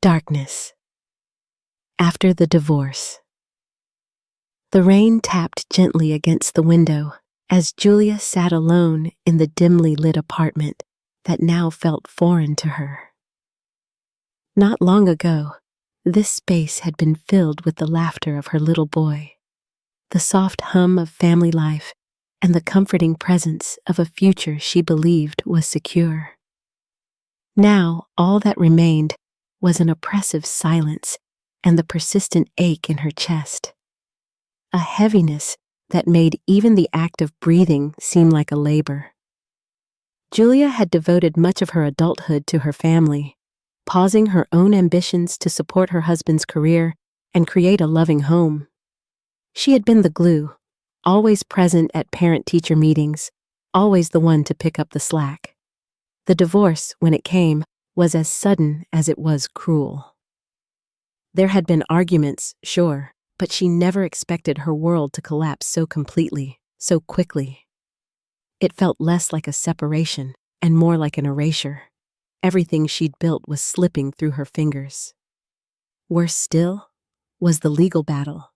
Darkness. After the divorce. The rain tapped gently against the window as Julia sat alone in the dimly lit apartment that now felt foreign to her. Not long ago, this space had been filled with the laughter of her little boy, the soft hum of family life, and the comforting presence of a future she believed was secure. Now, all that remained was an oppressive silence and the persistent ache in her chest, a heaviness that made even the act of breathing seem like a labor. Julia had devoted much of her adulthood to her family, pausing her own ambitions to support her husband's career and create a loving home. She had been the glue, always present at parent-teacher meetings, always the one to pick up the slack. The divorce, when it came, was as sudden as it was cruel. There had been arguments, sure, but she never expected her world to collapse so completely, so quickly. It felt less like a separation and more like an erasure. Everything she'd built was slipping through her fingers. Worse still was the legal battle.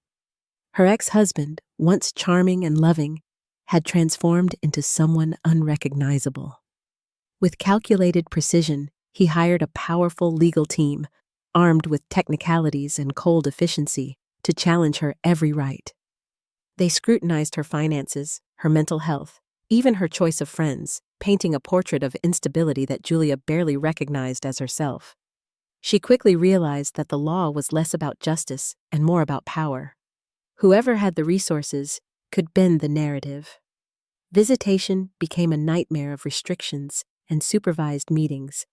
Her ex-husband, once charming and loving, had transformed into someone unrecognizable. With calculated precision, he hired a powerful legal team, armed with technicalities and cold efficiency, to challenge her every right. They scrutinized her finances, her mental health, even her choice of friends, painting a portrait of instability that Julia barely recognized as herself. She quickly realized that the law was less about justice and more about power. Whoever had the resources could bend the narrative. Visitation became a nightmare of restrictions and supervised meetings,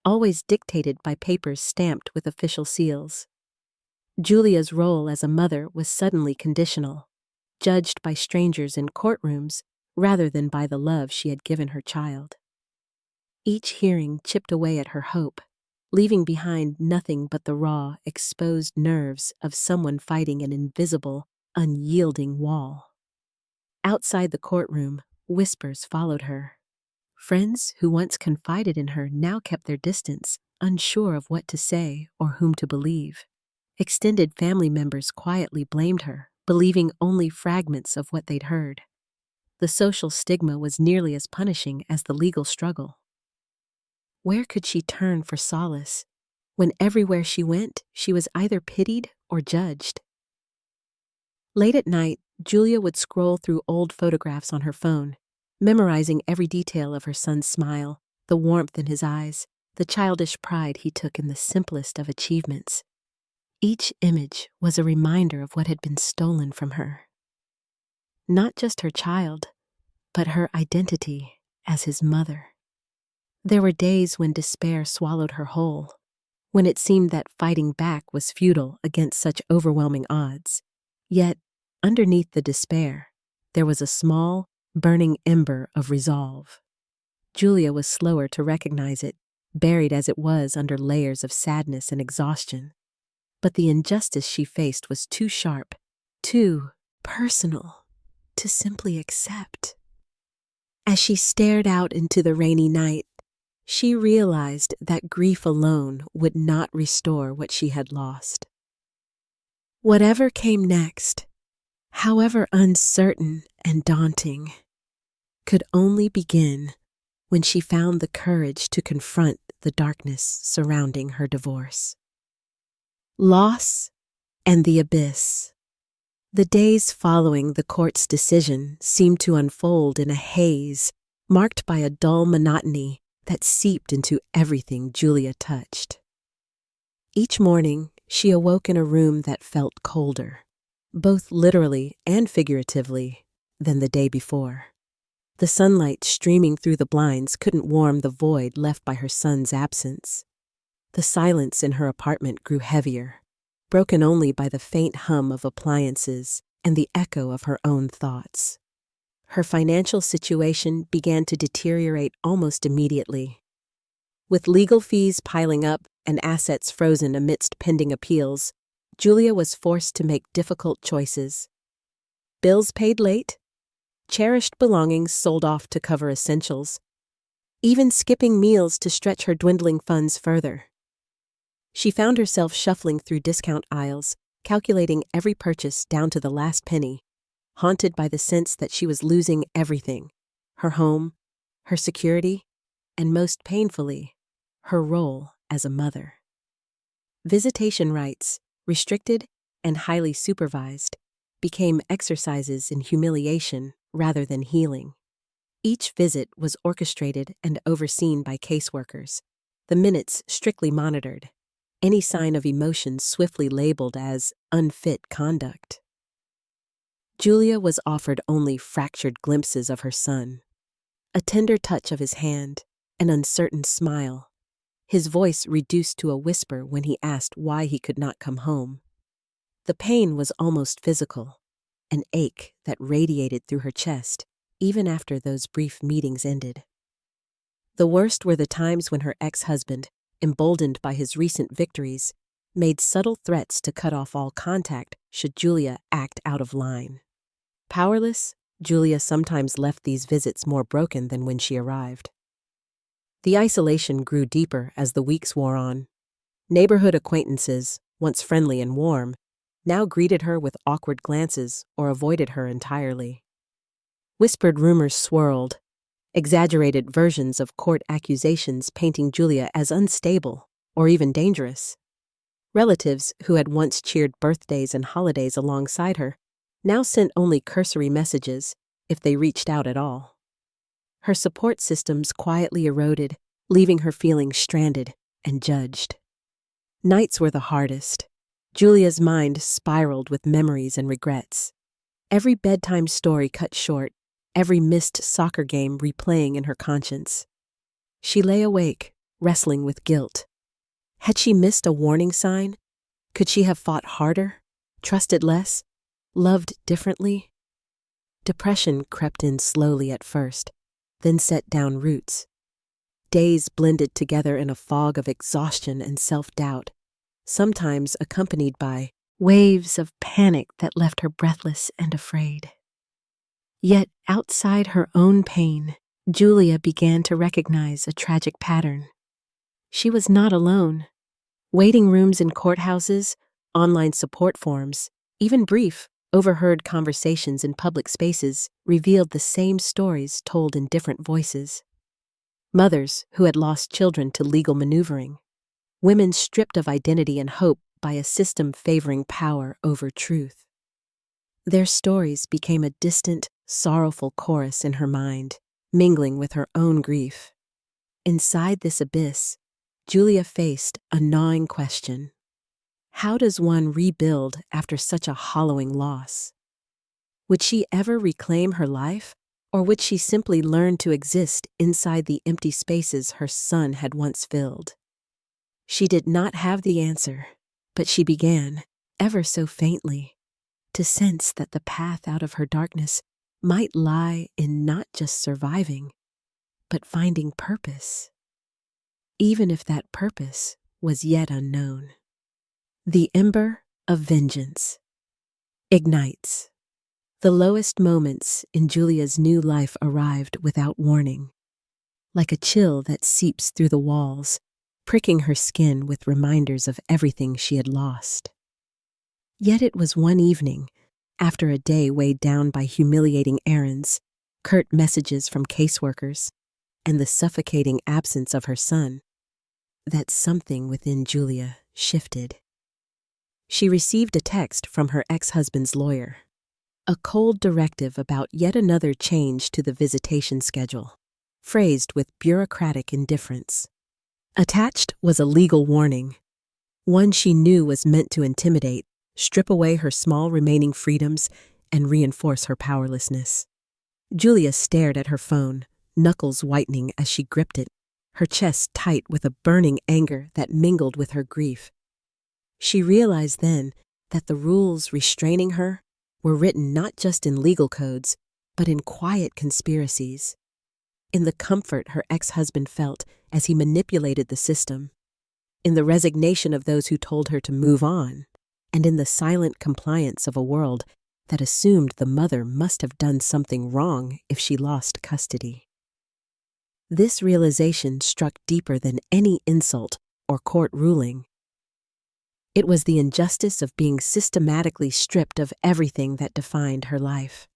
always dictated by papers stamped with official seals. Julia's role as a mother was suddenly conditional, judged by strangers in courtrooms rather than by the love she had given her child. Each hearing chipped away at her hope, leaving behind nothing but the raw, exposed nerves of someone fighting an invisible, unyielding wall. Outside the courtroom, whispers followed her. Friends who once confided in her now kept their distance, unsure of what to say or whom to believe. Extended family members quietly blamed her, believing only fragments of what they'd heard. The social stigma was nearly as punishing as the legal struggle. Where could she turn for solace when everywhere she went, she was either pitied or judged? Late at night, Julia would scroll through old photographs on her phone, memorizing every detail of her son's smile, the warmth in his eyes, the childish pride he took in the simplest of achievements. Each image was a reminder of what had been stolen from her. Not just her child, but her identity as his mother. There were days when despair swallowed her whole, when it seemed that fighting back was futile against such overwhelming odds. Yet, underneath the despair, there was a small, burning ember of resolve. Julia was slower to recognize it, buried as it was under layers of sadness and exhaustion. But the injustice she faced was too sharp, too personal, to simply accept. As she stared out into the rainy night, she realized that grief alone would not restore what she had lost. Whatever came next, however uncertain and daunting, could only begin when she found the courage to confront the darkness surrounding her divorce. Loss and the abyss. The days following the court's decision seemed to unfold in a haze, marked by a dull monotony that seeped into everything Julia touched. Each morning, she awoke in a room that felt colder, both literally and figuratively, than the day before. The sunlight streaming through the blinds couldn't warm the void left by her son's absence. The silence in her apartment grew heavier, broken only by the faint hum of appliances and the echo of her own thoughts. Her financial situation began to deteriorate almost immediately. With legal fees piling up and assets frozen amidst pending appeals, Julia was forced to make difficult choices. Bills paid late, cherished belongings sold off to cover essentials, even skipping meals to stretch her dwindling funds further. She found herself shuffling through discount aisles, calculating every purchase down to the last penny, haunted by the sense that she was losing everything: her home, her security, and most painfully, her role as a mother. Visitation rights, restricted and highly supervised, became exercises in humiliation rather than healing. Each visit was orchestrated and overseen by caseworkers, the minutes strictly monitored, any sign of emotion swiftly labeled as unfit conduct. Julia was offered only fractured glimpses of her son, a tender touch of his hand, an uncertain smile, his voice reduced to a whisper when he asked why he could not come home. The pain was almost physical, an ache that radiated through her chest, even after those brief meetings ended. The worst were the times when her ex-husband, emboldened by his recent victories, made subtle threats to cut off all contact should Julia act out of line. Powerless, Julia sometimes left these visits more broken than when she arrived. The isolation grew deeper as the weeks wore on. Neighborhood acquaintances, once friendly and warm, now greeted her with awkward glances or avoided her entirely. Whispered rumors swirled, exaggerated versions of court accusations painting Julia as unstable or even dangerous. Relatives who had once cheered birthdays and holidays alongside her now sent only cursory messages, if they reached out at all. Her support systems quietly eroded, leaving her feeling stranded and judged. Nights were the hardest. Julia's mind spiraled with memories and regrets. Every bedtime story cut short, every missed soccer game replaying in her conscience. She lay awake, wrestling with guilt. Had she missed a warning sign? Could she have fought harder, trusted less, loved differently? Depression crept in slowly at first, then set down roots. Days blended together in a fog of exhaustion and self-doubt, sometimes accompanied by waves of panic that left her breathless and afraid. Yet outside her own pain, Julia began to recognize a tragic pattern. She was not alone. Waiting rooms in courthouses, online support forums, even brief, overheard conversations in public spaces revealed the same stories told in different voices. Mothers who had lost children to legal maneuvering. Women stripped of identity and hope by a system favoring power over truth. Their stories became a distant, sorrowful chorus in her mind, mingling with her own grief. Inside this abyss, Julia faced a gnawing question. How does one rebuild after such a hollowing loss? Would she ever reclaim her life, or would she simply learn to exist inside the empty spaces her son had once filled? She did not have the answer, but she began, ever so faintly, to sense that the path out of her darkness might lie in not just surviving, but finding purpose, even if that purpose was yet unknown. The ember of vengeance ignites. The lowest moments in Julia's new life arrived without warning, like a chill that seeps through the walls, pricking her skin with reminders of everything she had lost. Yet it was one evening, after a day weighed down by humiliating errands, curt messages from caseworkers, and the suffocating absence of her son, that something within Julia shifted. She received a text from her ex-husband's lawyer, a cold directive about yet another change to the visitation schedule, phrased with bureaucratic indifference. Attached was a legal warning, one she knew was meant to intimidate, strip away her small remaining freedoms, and reinforce her powerlessness. Julia stared at her phone, knuckles whitening as she gripped it, her chest tight with a burning anger that mingled with her grief. She realized then that the rules restraining her were written not just in legal codes, but in quiet conspiracies. In the comfort her ex-husband felt as he manipulated the system, in the resignation of those who told her to move on, and in the silent compliance of a world that assumed the mother must have done something wrong if she lost custody. This realization struck deeper than any insult or court ruling. It was the injustice of being systematically stripped of everything that defined her life.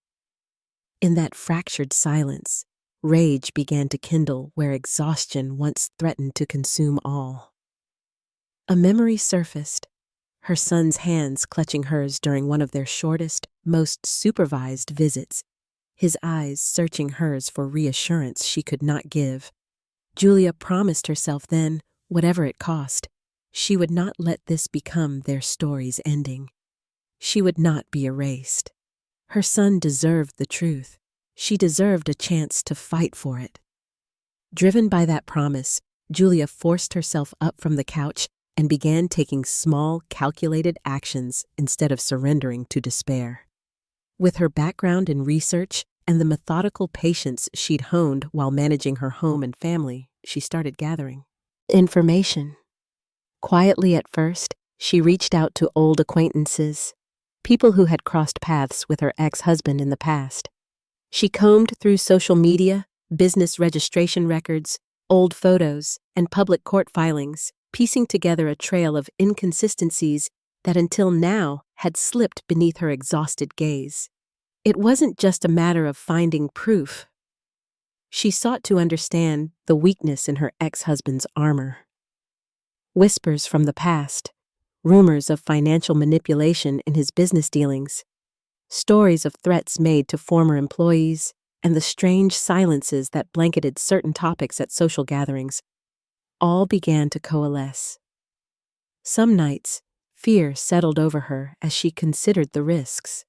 In that fractured silence, rage began to kindle where exhaustion once threatened to consume all. A memory surfaced, her son's hands clutching hers during one of their shortest, most supervised visits, his eyes searching hers for reassurance she could not give. Julia promised herself then, whatever it cost, she would not let this become their story's ending. She would not be erased. Her son deserved the truth. She deserved a chance to fight for it. Driven by that promise, Julia forced herself up from the couch and began taking small, calculated actions instead of surrendering to despair. With her background in research and the methodical patience she'd honed while managing her home and family, she started gathering information. Quietly at first, she reached out to old acquaintances, people who had crossed paths with her ex-husband in the past. She combed through social media, business registration records, old photos, and public court filings, piecing together a trail of inconsistencies that until now had slipped beneath her exhausted gaze. It wasn't just a matter of finding proof. She sought to understand the weakness in her ex-husband's armor. Whispers from the past, rumors of financial manipulation in his business dealings, stories of threats made to former employees, and the strange silences that blanketed certain topics at social gatherings, all began to coalesce. Some nights, fear settled over her as she considered the risks.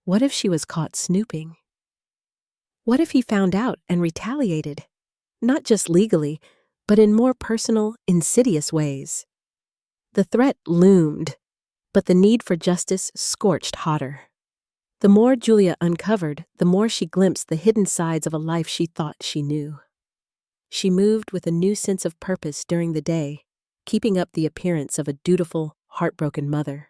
What if she was caught snooping? What if he found out and retaliated? Not just legally, but in more personal, insidious ways. The threat loomed, but the need for justice scorched hotter. The more Julia uncovered, the more she glimpsed the hidden sides of a life she thought she knew. She moved with a new sense of purpose during the day, keeping up the appearance of a dutiful, heartbroken mother.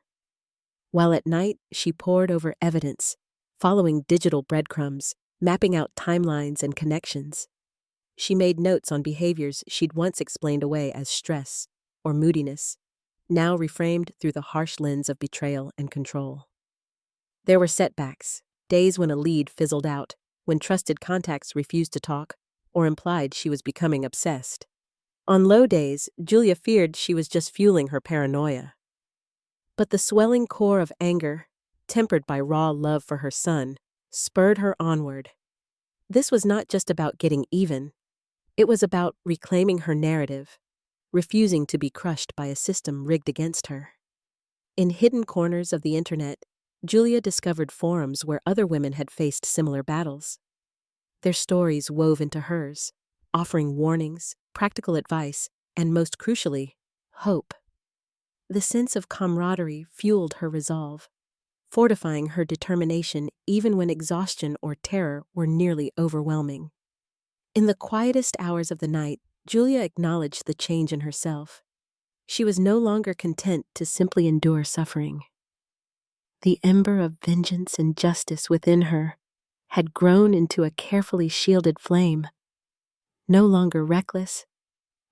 While at night, she pored over evidence, following digital breadcrumbs, mapping out timelines and connections. She made notes on behaviors she'd once explained away as stress or moodiness, now reframed through the harsh lens of betrayal and control. There were setbacks, days when a lead fizzled out, when trusted contacts refused to talk, or implied she was becoming obsessed. On low days, Julia feared she was just fueling her paranoia. But the swelling core of anger, tempered by raw love for her son, spurred her onward. This was not just about getting even. It was about reclaiming her narrative, refusing to be crushed by a system rigged against her. In hidden corners of the internet, Julia discovered forums where other women had faced similar battles. Their stories wove into hers, offering warnings, practical advice, and most crucially, hope. The sense of camaraderie fueled her resolve, fortifying her determination even when exhaustion or terror were nearly overwhelming. In the quietest hours of the night, Julia acknowledged the change in herself. She was no longer content to simply endure suffering. The ember of vengeance and justice within her had grown into a carefully shielded flame, no longer reckless,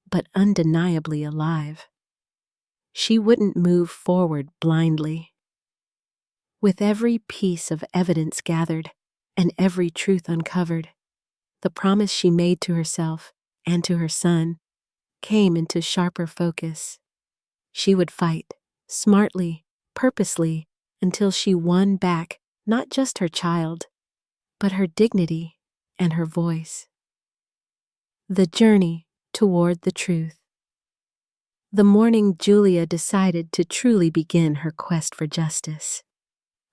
but undeniably alive. She wouldn't move forward blindly. With every piece of evidence gathered and every truth uncovered, the promise she made to herself and to her son came into sharper focus. She would fight, smartly, purposely, until she won back not just her child, but her dignity and her voice. The journey toward the truth. The morning Julia decided to truly begin her quest for justice.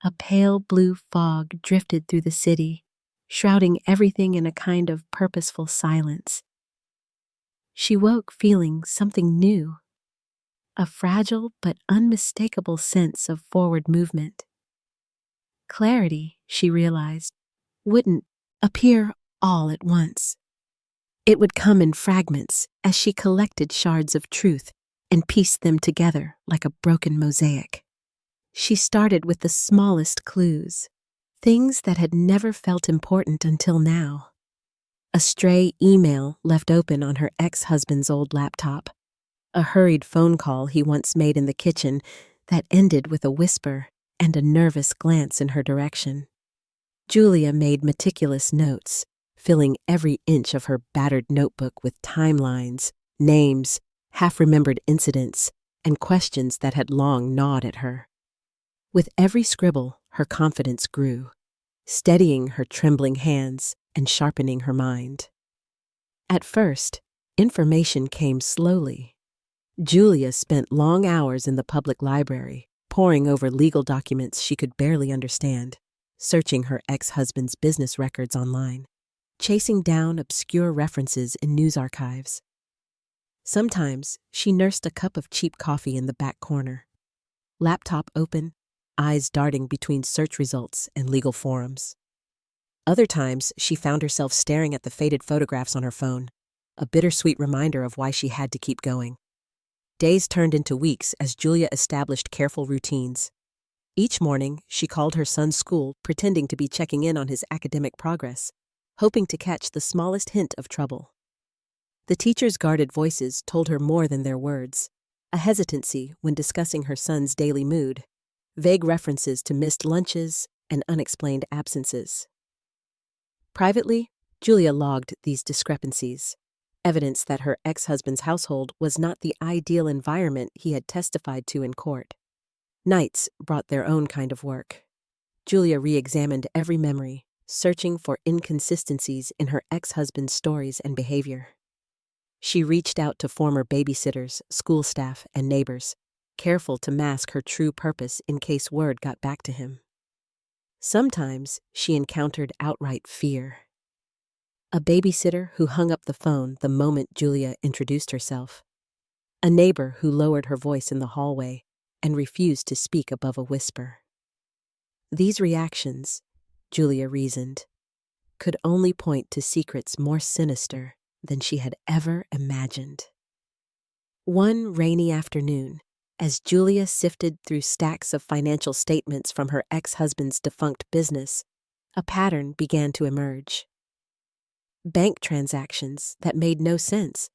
A pale blue fog drifted through the city, shrouding everything in a kind of purposeful silence. She woke feeling something new, a fragile but unmistakable sense of forward movement. Clarity, she realized, wouldn't appear all at once. It would come in fragments as she collected shards of truth and pieced them together like a broken mosaic. She started with the smallest clues, things that had never felt important until now. A stray email left open on her ex-husband's old laptop, a hurried phone call he once made in the kitchen that ended with a whisper and a nervous glance in her direction. Julia made meticulous notes, filling every inch of her battered notebook with timelines, names, half-remembered incidents, and questions that had long gnawed at her. With every scribble, her confidence grew, steadying her trembling hands and sharpening her mind. At first, information came slowly. Julia spent long hours in the public library, poring over legal documents she could barely understand, searching her ex-husband's business records online, chasing down obscure references in news archives. Sometimes she nursed a cup of cheap coffee in the back corner, laptop open, eyes darting between search results and legal forums. Other times, she found herself staring at the faded photographs on her phone, a bittersweet reminder of why she had to keep going. Days turned into weeks as Julia established careful routines. Each morning, she called her son's school, pretending to be checking in on his academic progress, hoping to catch the smallest hint of trouble. The teacher's guarded voices told her more than their words, a hesitancy when discussing her son's daily mood, vague references to missed lunches and unexplained absences. Privately, Julia logged these discrepancies, evidence that her ex-husband's household was not the ideal environment he had testified to in court. Nights brought their own kind of work. Julia re-examined every memory, searching for inconsistencies in her ex-husband's stories and behavior. She reached out to former babysitters, school staff, and neighbors, careful to mask her true purpose in case word got back to him. Sometimes she encountered outright fear. A babysitter who hung up the phone the moment Julia introduced herself. A neighbor who lowered her voice in the hallway and refused to speak above a whisper. These reactions, Julia reasoned, could only point to secrets more sinister than she had ever imagined. One rainy afternoon, as Julia sifted through stacks of financial statements from her ex-husband's defunct business, a pattern began to emerge. Bank transactions that made no sense.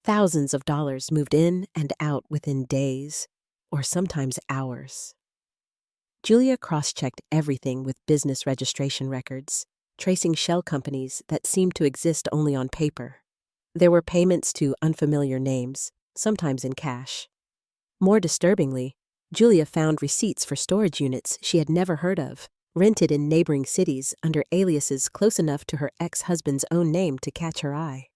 Thousands of dollars moved in and out within days, or sometimes hours. Julia cross-checked everything with business registration records, tracing shell companies that seemed to exist only on paper. There were payments to unfamiliar names, sometimes in cash. More disturbingly, Julia found receipts for storage units she had never heard of, rented in neighboring cities under aliases close enough to her ex-husband's own name to catch her eye.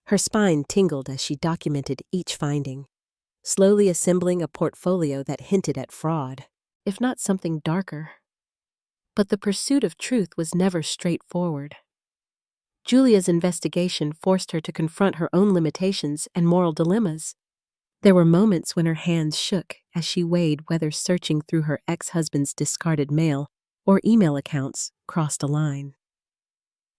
Her spine tingled as she documented each finding, slowly assembling a portfolio that hinted at fraud, if not something darker. But the pursuit of truth was never straightforward. Julia's investigation forced her to confront her own limitations and moral dilemmas. There were moments when her hands shook as she weighed whether searching through her ex-husband's discarded mail or email accounts crossed a line.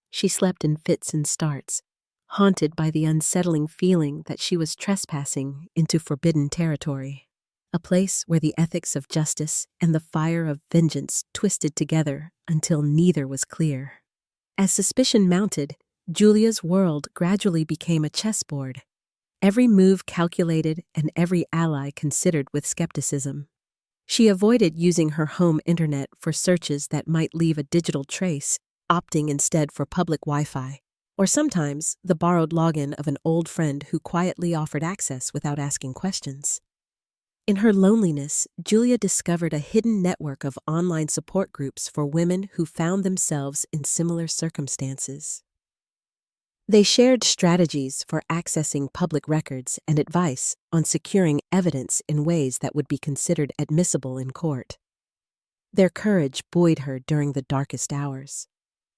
She slept in fits and starts, haunted by the unsettling feeling that she was trespassing into forbidden territory, a place where the ethics of justice and the fire of vengeance twisted together until neither was clear. As suspicion mounted, Julia's world gradually became a chessboard, every move calculated and every ally considered with skepticism. She avoided using her home internet for searches that might leave a digital trace, opting instead for public Wi-Fi, or sometimes the borrowed login of an old friend who quietly offered access without asking questions. In her loneliness, Julia discovered a hidden network of online support groups for women who found themselves in similar circumstances. They shared strategies for accessing public records and advice on securing evidence in ways that would be considered admissible in court. Their courage buoyed her during the darkest hours,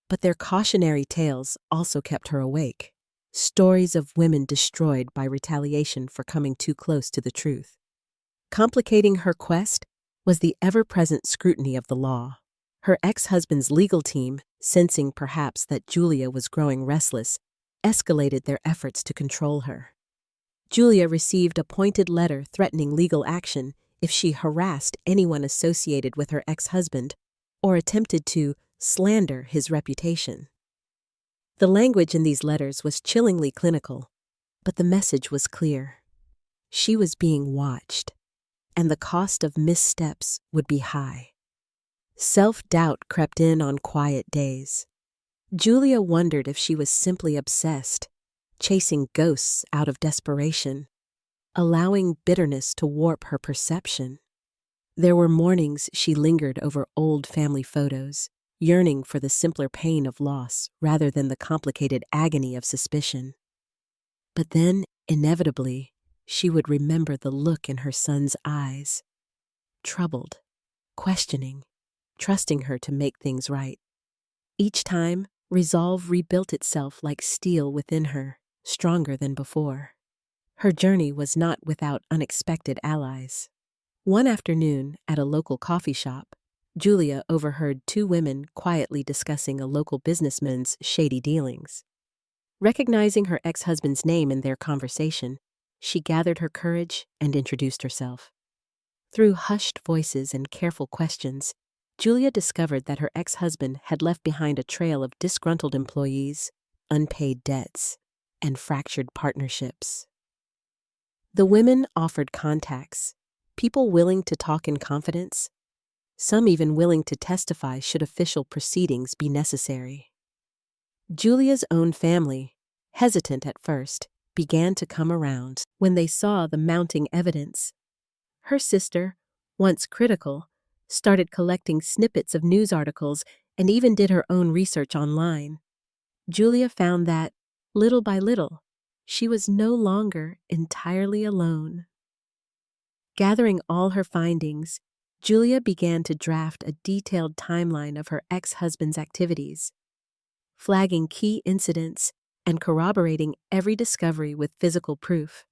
but their cautionary tales also kept her awake. Stories of women destroyed by retaliation for coming too close to the truth. Complicating her quest was the ever-present scrutiny of the law. Her ex-husband's legal team, sensing perhaps that Julia was growing restless, escalated their efforts to control her. Julia received a pointed letter threatening legal action if she harassed anyone associated with her ex-husband or attempted to slander his reputation. The language in these letters was chillingly clinical, but the message was clear. She was being watched, and the cost of missteps would be high. Self-doubt crept in on quiet days. Julia wondered if she was simply obsessed, chasing ghosts out of desperation, allowing bitterness to warp her perception. There were mornings she lingered over old family photos, yearning for the simpler pain of loss rather than the complicated agony of suspicion. But then, inevitably, she would remember the look in her son's eyes, troubled, questioning, trusting her to make things right. Each time, resolve rebuilt itself like steel within her, stronger than before. Her journey was not without unexpected allies. One afternoon, at a local coffee shop, Julia overheard two women quietly discussing a local businessman's shady dealings. Recognizing her ex-husband's name in their conversation, she gathered her courage and introduced herself. Through hushed voices and careful questions, Julia discovered that her ex-husband had left behind a trail of disgruntled employees, unpaid debts, and fractured partnerships. The women offered contacts, people willing to talk in confidence, some even willing to testify should official proceedings be necessary. Julia's own family, hesitant at first, began to come around when they saw the mounting evidence. Her sister, once critical, started collecting snippets of news articles and even did her own research online. Julia found that, little by little, she was no longer entirely alone. Gathering all her findings, Julia began to draft a detailed timeline of her ex-husband's activities, flagging key incidents and corroborating every discovery with physical proof.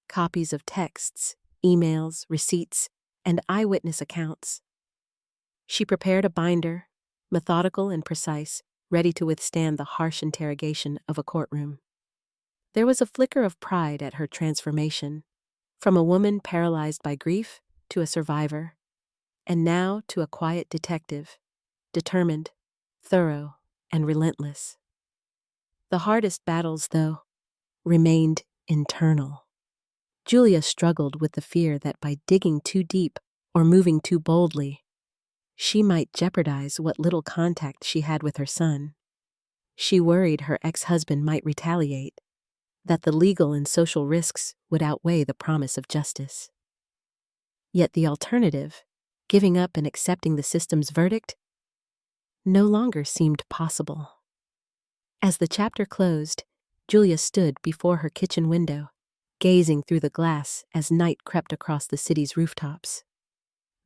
Copies of texts, emails, receipts, and eyewitness accounts. She prepared a binder, methodical and precise, ready to withstand the harsh interrogation of a courtroom. There was a flicker of pride at her transformation, from a woman paralyzed by grief to a survivor, and now to a quiet detective, determined, thorough, and relentless. The hardest battles, though, remained internal. Julia struggled with the fear that by digging too deep or moving too boldly, she might jeopardize what little contact she had with her son. She worried her ex-husband might retaliate, that the legal and social risks would outweigh the promise of justice. Yet the alternative, giving up and accepting the system's verdict, no longer seemed possible. As the chapter closed, Julia stood before her kitchen window, gazing through the glass as night crept across the city's rooftops.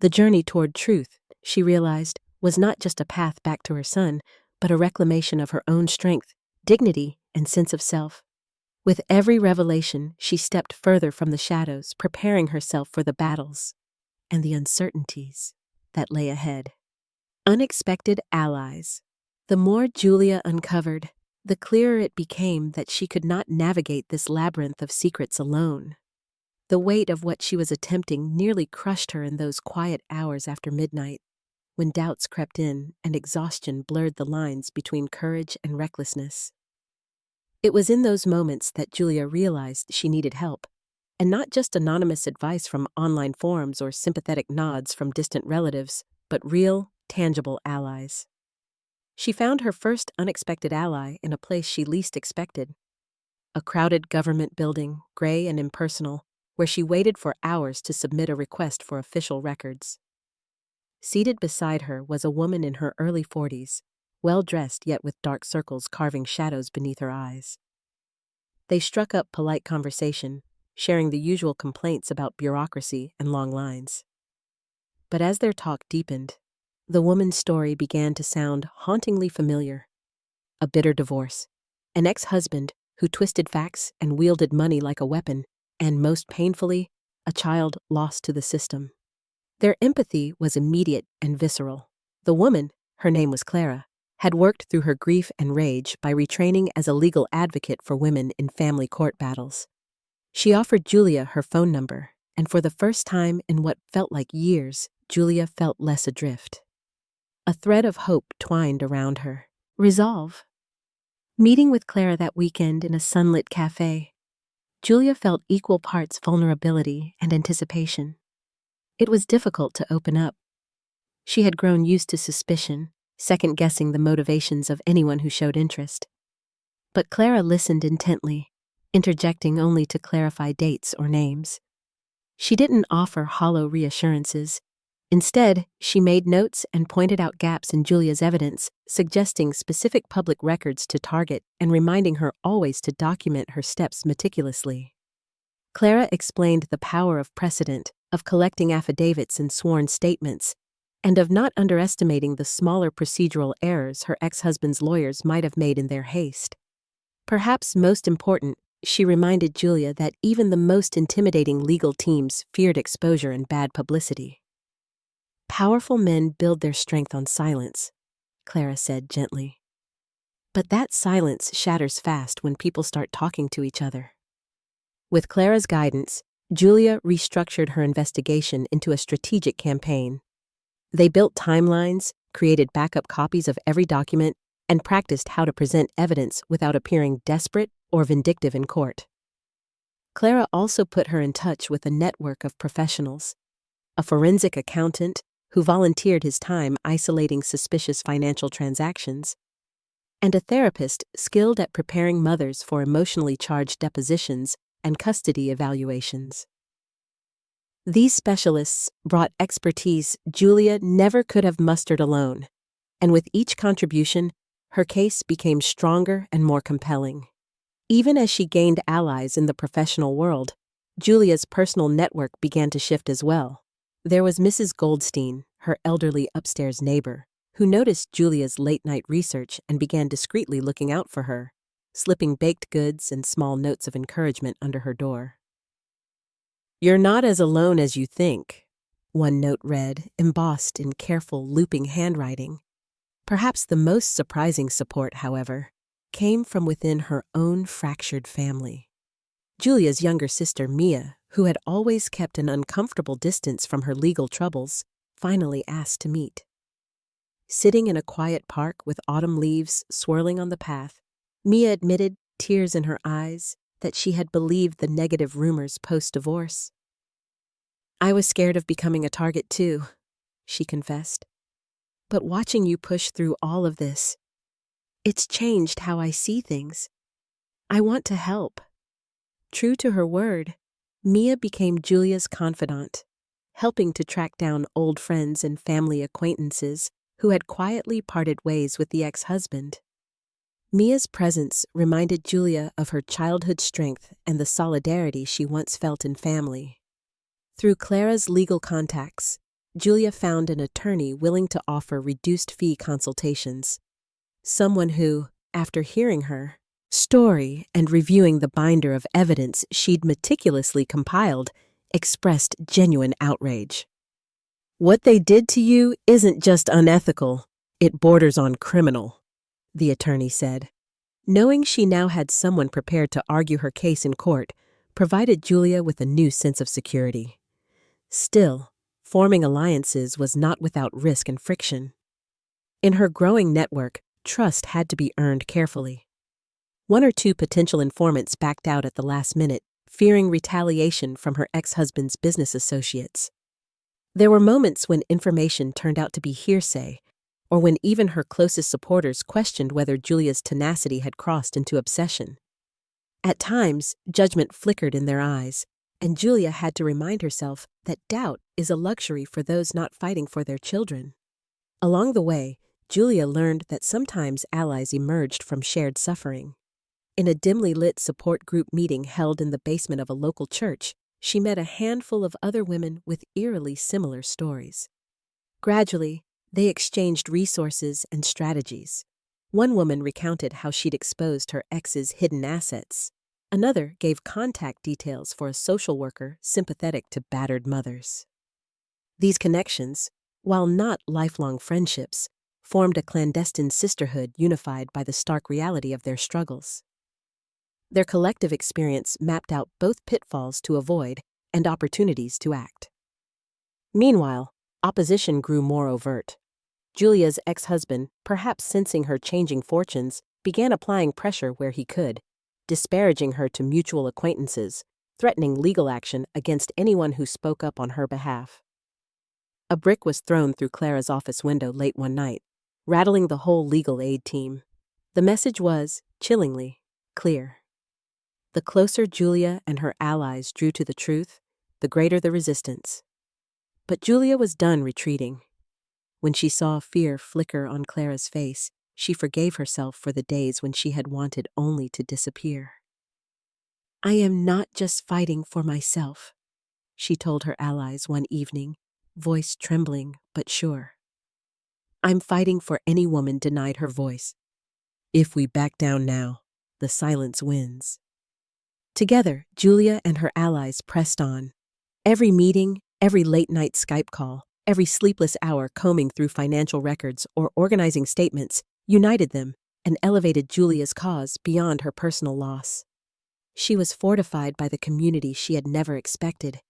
The journey toward truth, she realized, was not just a path back to her son, but a reclamation of her own strength, dignity, and sense of self. With every revelation, she stepped further from the shadows, preparing herself for the battles and the uncertainties that lay ahead. Unexpected allies. The more Julia uncovered, the clearer it became that she could not navigate this labyrinth of secrets alone. The weight of what she was attempting nearly crushed her in those quiet hours after midnight, when doubts crept in and exhaustion blurred the lines between courage and recklessness. It was in those moments that Julia realized she needed help, and not just anonymous advice from online forums or sympathetic nods from distant relatives, but real, tangible allies. She found her first unexpected ally in a place she least expected, a crowded government building, gray and impersonal, where she waited for hours to submit a request for official records. Seated beside her was a woman in her early 40s, well-dressed yet with dark circles carving shadows beneath her eyes. They struck up polite conversation, sharing the usual complaints about bureaucracy and long lines. But as their talk deepened, the woman's story began to sound hauntingly familiar. A bitter divorce, an ex-husband who twisted facts and wielded money like a weapon, and most painfully, a child lost to the system. Their empathy was immediate and visceral. The woman, her name was Clara, had worked through her grief and rage by retraining as a legal advocate for women in family court battles. She offered Julia her phone number, and for the first time in what felt like years, Julia felt less adrift. A thread of hope twined around her. Resolve. Meeting with Clara that weekend in a sunlit cafe. Julia felt equal parts vulnerability and anticipation. It was difficult to open up. She had grown used to suspicion, second-guessing the motivations of anyone who showed interest. But Clara listened intently, interjecting only to clarify dates or names. She didn't offer hollow reassurances. Instead, she made notes and pointed out gaps in Julia's evidence, suggesting specific public records to target and reminding her always to document her steps meticulously. Clara explained the power of precedent, of collecting affidavits and sworn statements, and of not underestimating the smaller procedural errors her ex-husband's lawyers might have made in their haste. Perhaps most important, she reminded Julia that even the most intimidating legal teams feared exposure and bad publicity. Powerful men build their strength on silence, Clara said gently. But that silence shatters fast when people start talking to each other. With Clara's guidance, Julia restructured her investigation into a strategic campaign. They built timelines, created backup copies of every document, and practiced how to present evidence without appearing desperate or vindictive in court. Clara also put her in touch with a network of professionals, a forensic accountant who volunteered his time isolating suspicious financial transactions, and a therapist skilled at preparing mothers for emotionally charged depositions and custody evaluations. These specialists brought expertise Julia never could have mustered alone, and with each contribution, her case became stronger and more compelling. Even as she gained allies in the professional world, Julia's personal network began to shift as well. There was Mrs. Goldstein, her elderly upstairs neighbor, who noticed Julia's late-night research and began discreetly looking out for her, slipping baked goods and small notes of encouragement under her door. "You're not as alone as you think," one note read, embossed in careful, looping handwriting. Perhaps the most surprising support, however, came from within her own fractured family. Julia's younger sister, Mia, who had always kept an uncomfortable distance from her legal troubles, finally asked to meet. Sitting in a quiet park with autumn leaves swirling on the path, Mia admitted, tears in her eyes, that she had believed the negative rumors post-divorce. "I was scared of becoming a target too," she confessed. "But watching you push through all of this, it's changed how I see things. I want to help." True to her word, Mia became Julia's confidant, helping to track down old friends and family acquaintances who had quietly parted ways with the ex-husband. Mia's presence reminded Julia of her childhood strength and the solidarity she once felt in family. Through Clara's legal contacts, Julia found an attorney willing to offer reduced-fee consultations, someone who, after hearing her story and reviewing the binder of evidence she'd meticulously compiled, expressed genuine outrage. "What they did to you isn't just unethical, it borders on criminal," the attorney said. Knowing she now had someone prepared to argue her case in court provided Julia with a new sense of security. Still, forming alliances was not without risk and friction. In her growing network, trust had to be earned carefully. One or two potential informants backed out at the last minute, fearing retaliation from her ex-husband's business associates. There were moments when information turned out to be hearsay, or when even her closest supporters questioned whether Julia's tenacity had crossed into obsession. At times, judgment flickered in their eyes, and Julia had to remind herself that doubt is a luxury for those not fighting for their children. Along the way, Julia learned that sometimes allies emerged from shared suffering. In a dimly lit support group meeting held in the basement of a local church, she met a handful of other women with eerily similar stories. Gradually, they exchanged resources and strategies. One woman recounted how she'd exposed her ex's hidden assets. Another gave contact details for a social worker sympathetic to battered mothers. These connections, while not lifelong friendships, formed a clandestine sisterhood unified by the stark reality of their struggles. Their collective experience mapped out both pitfalls to avoid and opportunities to act. Meanwhile, opposition grew more overt. Julia's ex-husband, perhaps sensing her changing fortunes, began applying pressure where he could, disparaging her to mutual acquaintances, threatening legal action against anyone who spoke up on her behalf. A brick was thrown through Clara's office window late one night, rattling the whole legal aid team. The message was, chillingly, clear. The closer Julia and her allies drew to the truth, the greater the resistance. But Julia was done retreating. When she saw fear flicker on Clara's face, she forgave herself for the days when she had wanted only to disappear. "I am not just fighting for myself," she told her allies one evening, voice trembling but sure. "I'm fighting for any woman denied her voice. If we back down now, the silence wins." Together, Julia and her allies pressed on. Every meeting, every late-night Skype call, every sleepless hour combing through financial records or organizing statements united them and elevated Julia's cause beyond her personal loss. She was fortified by the community she had never expected,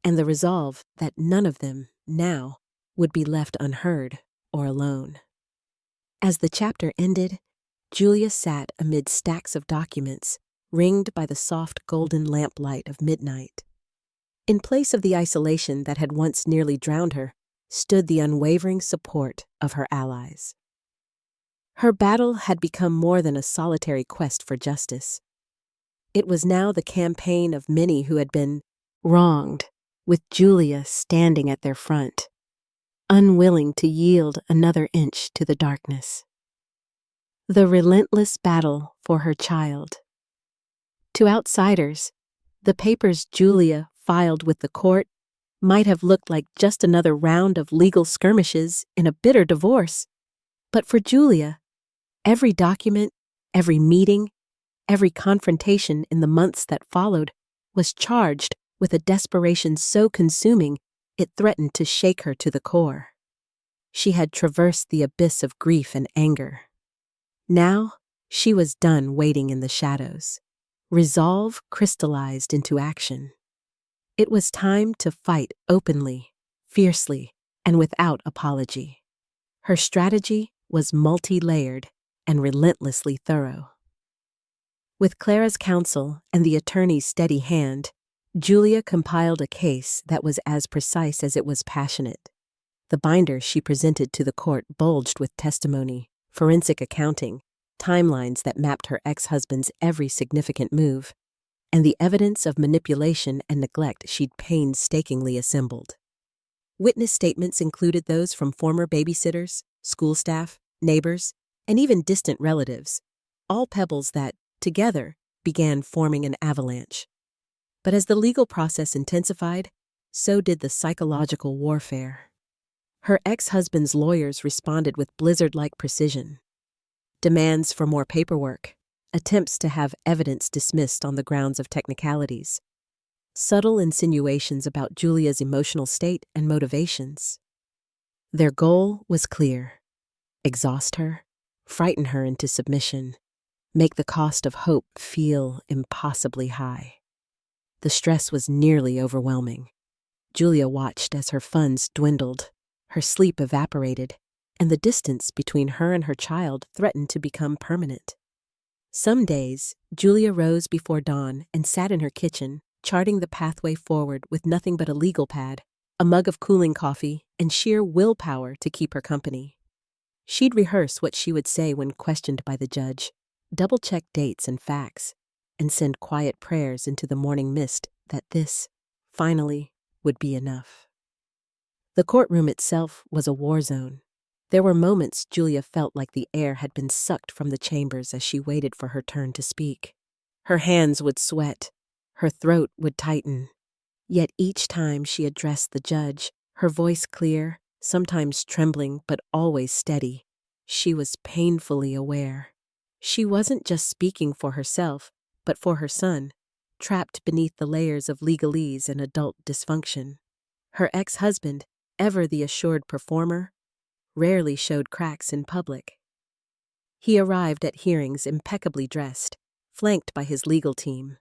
and the resolve that none of them, now, would be left unheard or alone. As the chapter ended, Julia sat amid stacks of documents, ringed by the soft golden lamplight of midnight. In place of the isolation that had once nearly drowned her, stood the unwavering support of her allies. Her battle had become more than a solitary quest for justice. It was now the campaign of many who had been wronged, with Julia standing at their front, unwilling to yield another inch to the darkness. The relentless battle for her child. To outsiders, the papers Julia filed with the court might have looked like just another round of legal skirmishes in a bitter divorce. But for Julia, every document, every meeting, every confrontation in the months that followed was charged with a desperation so consuming it threatened to shake her to the core. She had traversed the abyss of grief and anger. Now, she was done waiting in the shadows. Resolve crystallized into action. It was time to fight openly, fiercely, and without apology. Her strategy was multi-layered and relentlessly thorough. With Clara's counsel and the attorney's steady hand, Julia compiled a case that was as precise as it was passionate. The binder she presented to the court bulged with testimony, forensic accounting, timelines that mapped her ex-husband's every significant move, and the evidence of manipulation and neglect she'd painstakingly assembled. Witness statements included those from former babysitters, school staff, neighbors, and even distant relatives, all pebbles that, together, began forming an avalanche. But as the legal process intensified, so did the psychological warfare. Her ex-husband's lawyers responded with blizzard-like precision. Demands for more paperwork, attempts to have evidence dismissed on the grounds of technicalities, subtle insinuations about Julia's emotional state and motivations. Their goal was clear: exhaust her, frighten her into submission, make the cost of hope feel impossibly high. The stress was nearly overwhelming. Julia watched as her funds dwindled, her sleep evaporated, and the distance between her and her child threatened to become permanent. Some days, Julia rose before dawn and sat in her kitchen, charting the pathway forward with nothing but a legal pad, a mug of cooling coffee, and sheer willpower to keep her company. She'd rehearse what she would say when questioned by the judge, double-check dates and facts, and send quiet prayers into the morning mist that this, finally, would be enough. The courtroom itself was a war zone. There were moments Julia felt like the air had been sucked from the chambers as she waited for her turn to speak. Her hands would sweat, her throat would tighten. Yet each time she addressed the judge, her voice clear, sometimes trembling but always steady, she was painfully aware. She wasn't just speaking for herself, but for her son, trapped beneath the layers of legalese and adult dysfunction. Her ex-husband, ever the assured performer, rarely showed cracks in public. He arrived at hearings impeccably dressed, flanked by his legal team.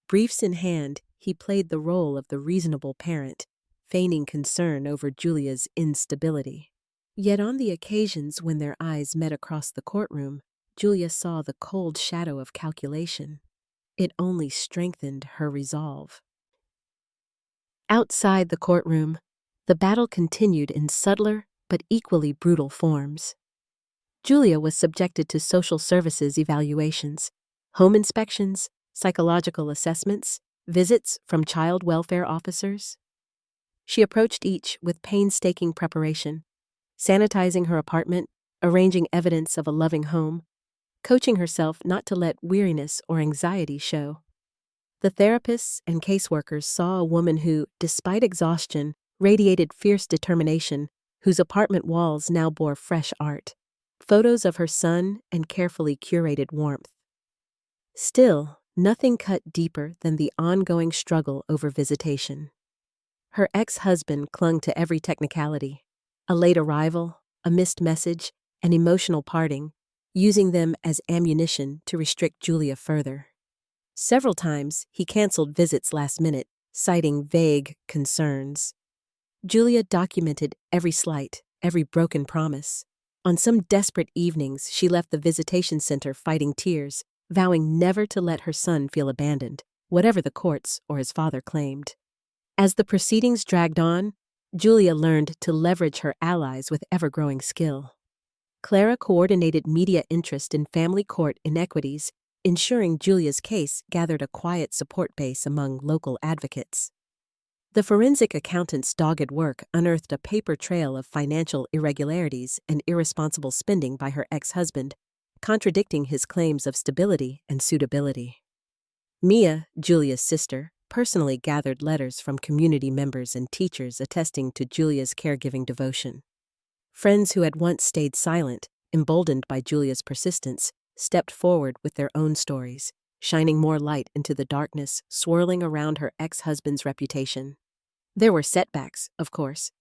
Briefs in hand, he played the role of the reasonable parent, feigning concern over Julia's instability. Yet on the occasions when their eyes met across the courtroom, Julia saw the cold shadow of calculation. It only strengthened her resolve. Outside the courtroom, the battle continued in subtler but equally brutal forms. Julia was subjected to social services evaluations, home inspections, psychological assessments, visits from child welfare officers. She approached each with painstaking preparation, sanitizing her apartment, arranging evidence of a loving home, coaching herself not to let weariness or anxiety show. The therapists and caseworkers saw a woman who, despite exhaustion, radiated fierce determination, whose apartment walls now bore fresh art, photos of her son and carefully curated warmth. Still, nothing cut deeper than the ongoing struggle over visitation. Her ex-husband clung to every technicality, a late arrival, a missed message, an emotional parting, using them as ammunition to restrict Julia further. Several times, he canceled visits last minute, citing vague concerns. Julia documented every slight, every broken promise. On some desperate evenings, she left the visitation center fighting tears, vowing never to let her son feel abandoned, whatever the courts or his father claimed. As the proceedings dragged on, Julia learned to leverage her allies with ever-growing skill. Clara coordinated media interest in family court inequities, ensuring Julia's case gathered a quiet support base among local advocates. The forensic accountant's dogged work unearthed a paper trail of financial irregularities and irresponsible spending by her ex-husband, contradicting his claims of stability and suitability. Mia, Julia's sister, personally gathered letters from community members and teachers attesting to Julia's caregiving devotion. Friends who had once stayed silent, emboldened by Julia's persistence, stepped forward with their own stories, shining more light into the darkness swirling around her ex-husband's reputation. There were setbacks, of course.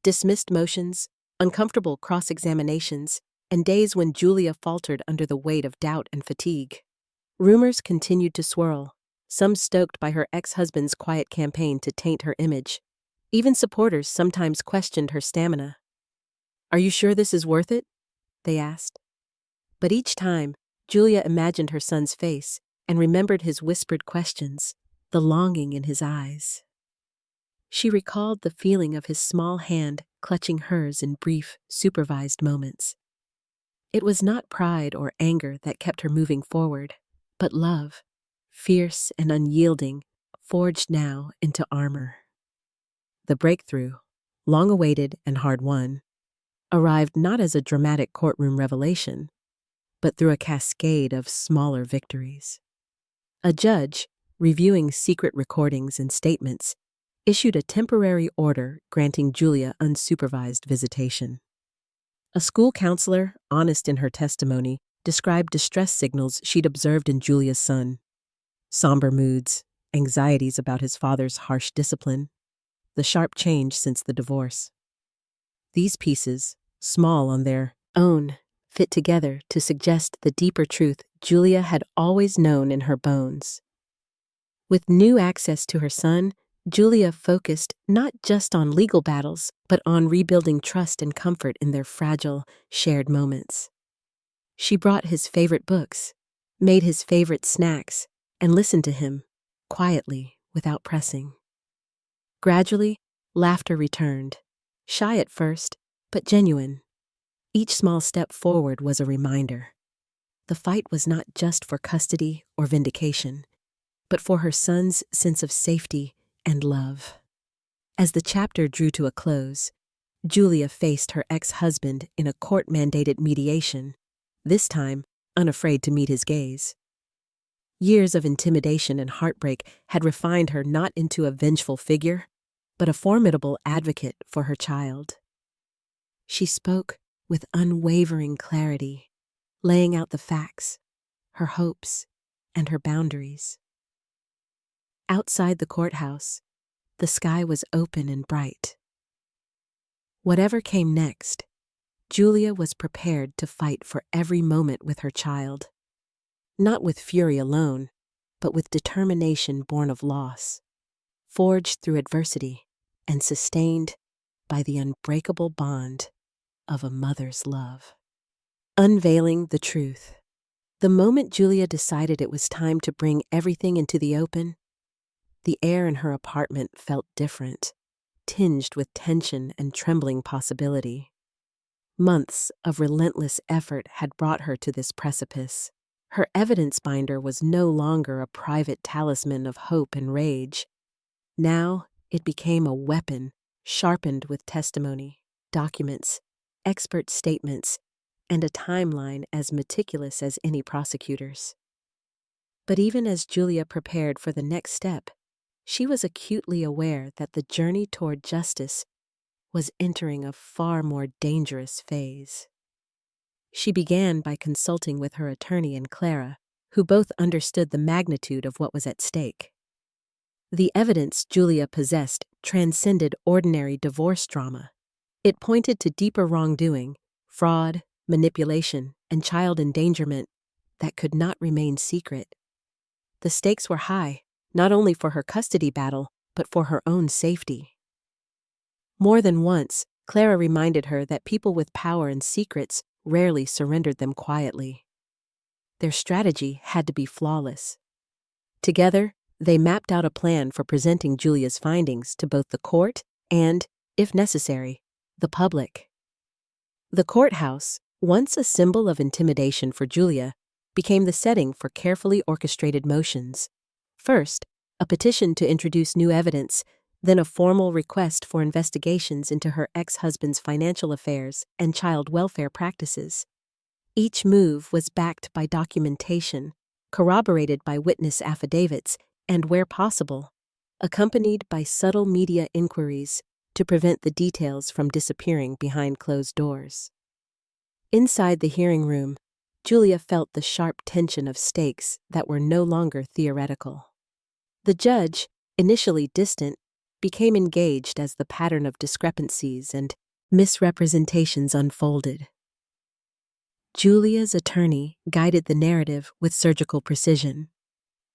Dismissed motions, uncomfortable cross-examinations, and days when Julia faltered under the weight of doubt and fatigue. Rumors continued to swirl, some stoked by her ex-husband's quiet campaign to taint her image. Even supporters sometimes questioned her stamina. "Are you sure this is worth it?" they asked. But each time, Julia imagined her son's face and remembered his whispered questions, the longing in his eyes. She recalled the feeling of his small hand clutching hers in brief, supervised moments. It was not pride or anger that kept her moving forward, but love, fierce and unyielding, forged now into armor. The breakthrough, long awaited and hard won, arrived not as a dramatic courtroom revelation, but through a cascade of smaller victories. A judge, reviewing secret recordings and statements, issued a temporary order granting Julia unsupervised visitation. A school counselor, honest in her testimony, described distress signals she'd observed in Julia's son. Somber moods, anxieties about his father's harsh discipline, the sharp change since the divorce. These pieces, small on their own, fit together to suggest the deeper truth Julia had always known in her bones. With new access to her son, Julia focused not just on legal battles, but on rebuilding trust and comfort in their fragile, shared moments. She brought his favorite books, made his favorite snacks, and listened to him, quietly, without pressing. Gradually, laughter returned, shy at first, but genuine. Each small step forward was a reminder. The fight was not just for custody or vindication, but for her son's sense of safety and love. As the chapter drew to a close, Julia faced her ex-husband in a court-mandated mediation, this time unafraid to meet his gaze. Years of intimidation and heartbreak had refined her not into a vengeful figure, but a formidable advocate for her child. She spoke with unwavering clarity, laying out the facts, her hopes, and her boundaries. Outside the courthouse, the sky was open and bright. Whatever came next, Julia was prepared to fight for every moment with her child, not with fury alone, but with determination born of loss, forged through adversity and sustained by the unbreakable bond of a mother's love. Unveiling the truth. The moment Julia decided it was time to bring everything into the open, the air in her apartment felt different, tinged with tension and trembling possibility. Months of relentless effort had brought her to this precipice. Her evidence binder was no longer a private talisman of hope and rage. Now it became a weapon, sharpened with testimony, documents, expert statements, and a timeline as meticulous as any prosecutor's. But even as Julia prepared for the next step, she was acutely aware that the journey toward justice was entering a far more dangerous phase. She began by consulting with her attorney and Clara, who both understood the magnitude of what was at stake. The evidence Julia possessed transcended ordinary divorce drama. It pointed to deeper wrongdoing, fraud, manipulation, and child endangerment that could not remain secret. The stakes were high, not only for her custody battle, but for her own safety. More than once, Clara reminded her that people with power and secrets rarely surrendered them quietly. Their strategy had to be flawless. Together, they mapped out a plan for presenting Julia's findings to both the court and, if necessary, the public. The courthouse, once a symbol of intimidation for Julia, became the setting for carefully orchestrated motions. First, a petition to introduce new evidence, then a formal request for investigations into her ex-husband's financial affairs and child welfare practices. Each move was backed by documentation, corroborated by witness affidavits, and where possible, accompanied by subtle media inquiries to prevent the details from disappearing behind closed doors. Inside the hearing room, Julia felt the sharp tension of stakes that were no longer theoretical. The judge, initially distant, became engaged as the pattern of discrepancies and misrepresentations unfolded. Julia's attorney guided the narrative with surgical precision,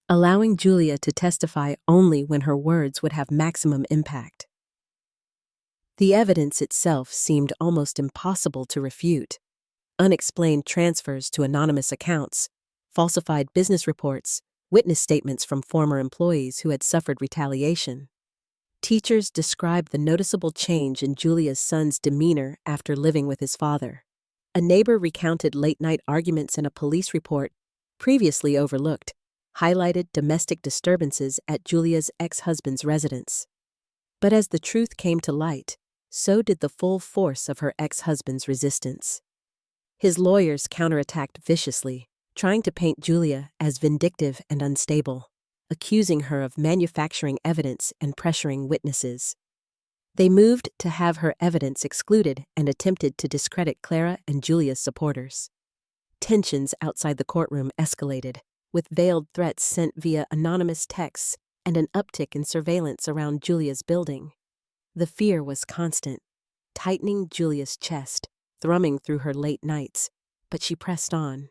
allowing Julia to testify only when her words would have maximum impact. The evidence itself seemed almost impossible to refute. Unexplained transfers to anonymous accounts, falsified business reports, witness statements from former employees who had suffered retaliation. Teachers described the noticeable change in Julia's son's demeanor after living with his father. A neighbor recounted late-night arguments in a police report, previously overlooked, highlighted domestic disturbances at Julia's ex-husband's residence. But as the truth came to light, so did the full force of her ex-husband's resistance. His lawyers counterattacked viciously, trying to paint Julia as vindictive and unstable, accusing her of manufacturing evidence and pressuring witnesses. They moved to have her evidence excluded and attempted to discredit Clara and Julia's supporters. Tensions outside the courtroom escalated, with veiled threats sent via anonymous texts and an uptick in surveillance around Julia's building. The fear was constant, tightening Julia's chest, thrumming through her late nights, but she pressed on,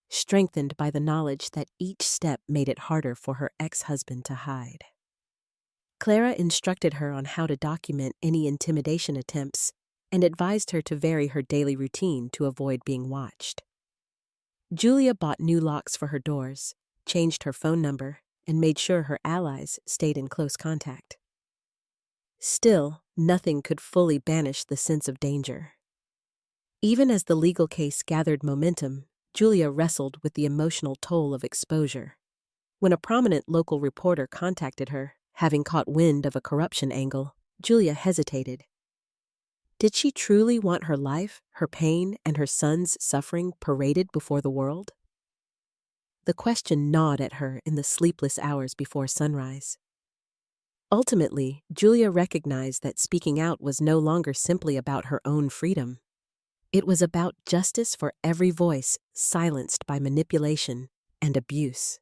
strengthened by the knowledge that each step made it harder for her ex-husband to hide. Clara instructed her on how to document any intimidation attempts and advised her to vary her daily routine to avoid being watched. Julia bought new locks for her doors, changed her phone number, and made sure her allies stayed in close contact. Still, nothing could fully banish the sense of danger. Even as the legal case gathered momentum, Julia wrestled with the emotional toll of exposure. When a prominent local reporter contacted her, having caught wind of a corruption angle, Julia hesitated. Did she truly want her life, her pain, and her son's suffering paraded before the world? The question gnawed at her in the sleepless hours before sunrise. Ultimately, Julia recognized that speaking out was no longer simply about her own freedom. It was about justice for every voice silenced by manipulation and abuse.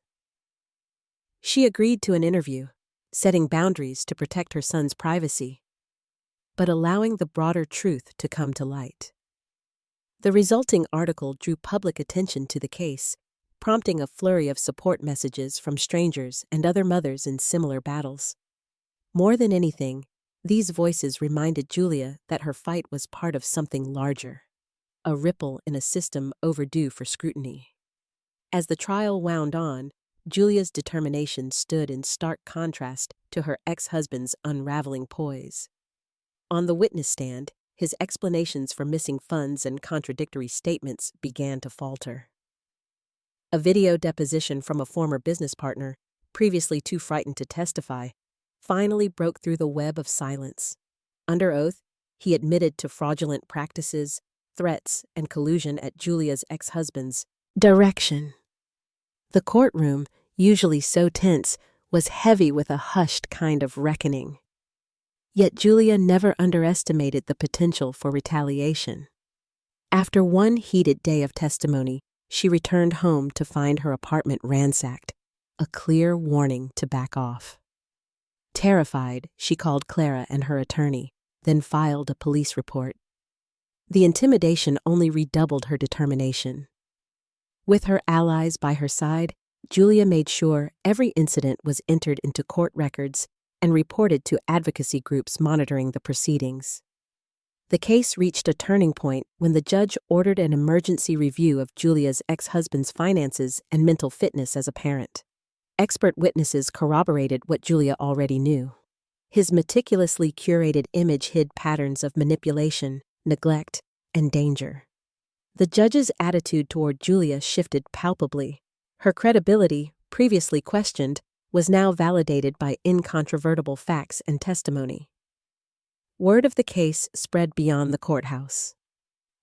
She agreed to an interview, setting boundaries to protect her son's privacy, but allowing the broader truth to come to light. The resulting article drew public attention to the case, prompting a flurry of support messages from strangers and other mothers in similar battles. More than anything, these voices reminded Julia that her fight was part of something larger, a ripple in a system overdue for scrutiny. As the trial wound on, Julia's determination stood in stark contrast to her ex-husband's unraveling poise. On the witness stand, his explanations for missing funds and contradictory statements began to falter. A video deposition from a former business partner, previously too frightened to testify, finally broke through the web of silence. Under oath, he admitted to fraudulent practices, threats, and collusion at Julia's ex-husband's direction. The courtroom, usually so tense, was heavy with a hushed kind of reckoning. Yet Julia never underestimated the potential for retaliation. After one heated day of testimony, she returned home to find her apartment ransacked, a clear warning to back off. Terrified, she called Clara and her attorney, then filed a police report. The intimidation only redoubled her determination. With her allies by her side, Julia made sure every incident was entered into court records and reported to advocacy groups monitoring the proceedings. The case reached a turning point when the judge ordered an emergency review of Julia's ex-husband's finances and mental fitness as a parent. Expert witnesses corroborated what Julia already knew. His meticulously curated image hid patterns of manipulation, neglect, and danger. The judge's attitude toward Julia shifted palpably. Her credibility, previously questioned, was now validated by incontrovertible facts and testimony. Word of the case spread beyond the courthouse.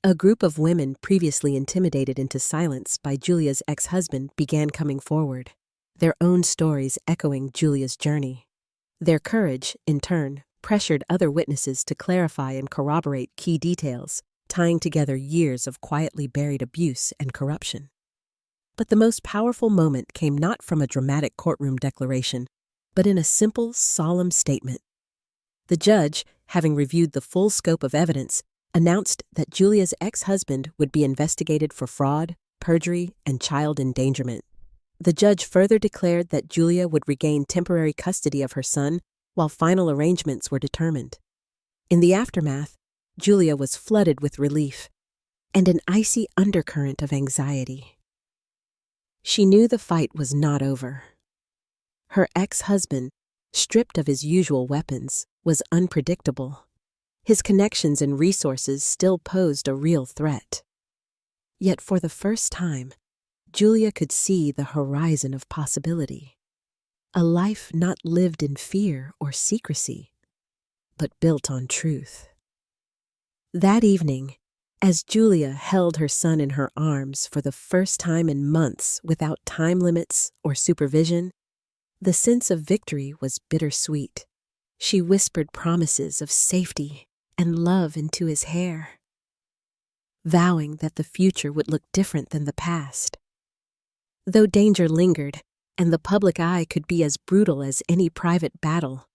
A group of women previously intimidated into silence by Julia's ex-husband began coming forward, their own stories echoing Julia's journey. Their courage, in turn, pressured other witnesses to clarify and corroborate key details, tying together years of quietly buried abuse and corruption. But the most powerful moment came not from a dramatic courtroom declaration, but in a simple, solemn statement. The judge, having reviewed the full scope of evidence, announced that Julia's ex-husband would be investigated for fraud, perjury, and child endangerment. The judge further declared that Julia would regain temporary custody of her son while final arrangements were determined. In the aftermath, Julia was flooded with relief and an icy undercurrent of anxiety. She knew the fight was not over. Her ex-husband, stripped of his usual weapons, was unpredictable. His connections and resources still posed a real threat. Yet for the first time, Julia could see the horizon of possibility. A life not lived in fear or secrecy, but built on truth. That evening, as Julia held her son in her arms for the first time in months without time limits or supervision, the sense of victory was bittersweet. She whispered promises of safety and love into his hair, vowing that the future would look different than the past. Though danger lingered, and the public eye could be as brutal as any private battle,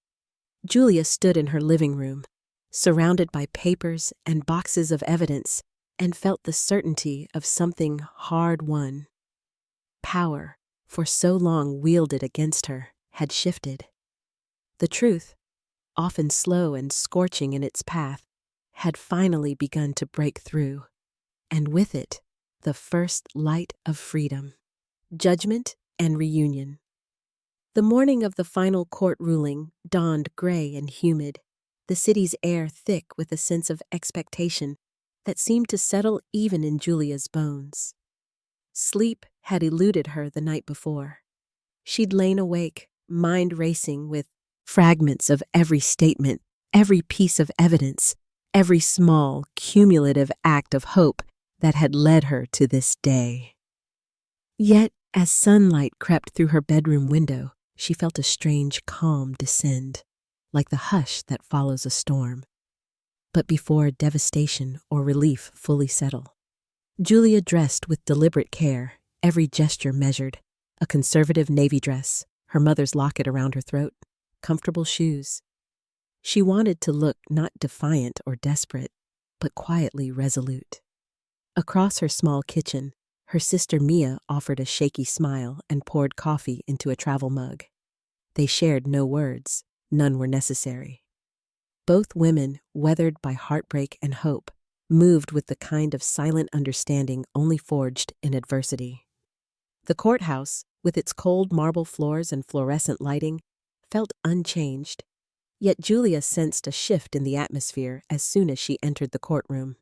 Julia stood in her living room, surrounded by papers and boxes of evidence, and felt the certainty of something hard-won. Power, for so long wielded against her, had shifted. The truth, often slow and scorching in its path, had finally begun to break through, and with it, the first light of freedom. Judgment and reunion. The morning of the final court ruling dawned gray and humid, the city's air thick with a sense of expectation that seemed to settle even in Julia's bones. Sleep had eluded her the night before. She'd lain awake, mind racing with fragments of every statement, every piece of evidence, every small, cumulative act of hope that had led her to this day. Yet, as sunlight crept through her bedroom window, she felt a strange calm descend, like the hush that follows a storm. But before devastation or relief fully settle, Julia dressed with deliberate care, every gesture measured, a conservative navy dress, her mother's locket around her throat, comfortable shoes. She wanted to look not defiant or desperate, but quietly resolute. Across her small kitchen, her sister Mia offered a shaky smile and poured coffee into a travel mug. They shared no words, none were necessary. Both women, weathered by heartbreak and hope, moved with the kind of silent understanding only forged in adversity. The courthouse, with its cold marble floors and fluorescent lighting, felt unchanged. Yet Julia sensed a shift in the atmosphere as soon as she entered the courtroom.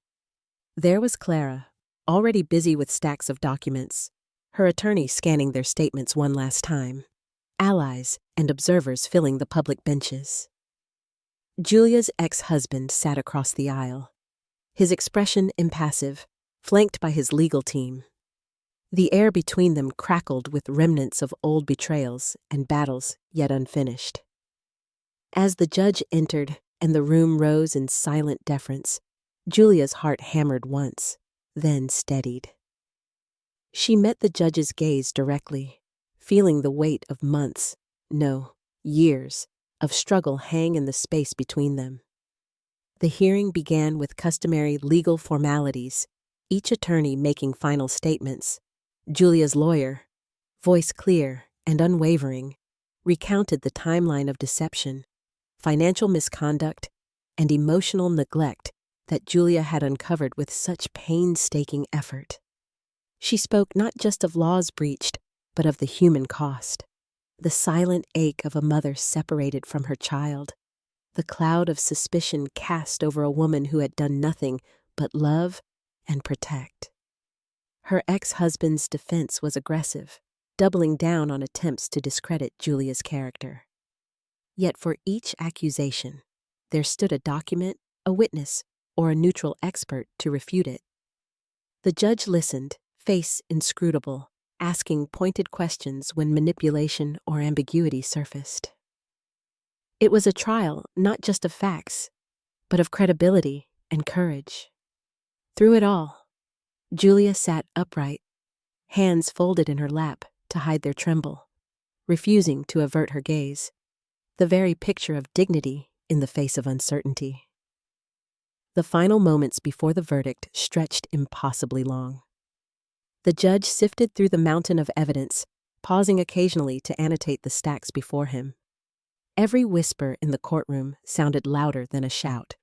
There was Clara, already busy with stacks of documents, her attorney scanning their statements one last time, allies and observers filling the public benches. Julia's ex-husband sat across the aisle, his expression impassive, flanked by his legal team. The air between them crackled with remnants of old betrayals and battles yet unfinished. As the judge entered and the room rose in silent deference, Julia's heart hammered once, then steadied. She met the judge's gaze directly, feeling the weight of months, no, years, of struggle hang in the space between them. The hearing began with customary legal formalities, each attorney making final statements. Julia's lawyer, voice clear and unwavering, recounted the timeline of deception, financial misconduct, and emotional neglect that Julia had uncovered with such painstaking effort. She spoke not just of laws breached, but of the human cost, the silent ache of a mother separated from her child, the cloud of suspicion cast over a woman who had done nothing but love and protect. Her ex-husband's defense was aggressive, doubling down on attempts to discredit Julia's character. Yet for each accusation, there stood a document, a witness, or a neutral expert to refute it. The judge listened, face inscrutable, asking pointed questions when manipulation or ambiguity surfaced. It was a trial not just of facts, but of credibility and courage. Through it all, Julia sat upright, hands folded in her lap to hide their tremble, refusing to avert her gaze, the very picture of dignity in the face of uncertainty. The final moments before the verdict stretched impossibly long. The judge sifted through the mountain of evidence, pausing occasionally to annotate the stacks before him. Every whisper in the courtroom sounded louder than a shout.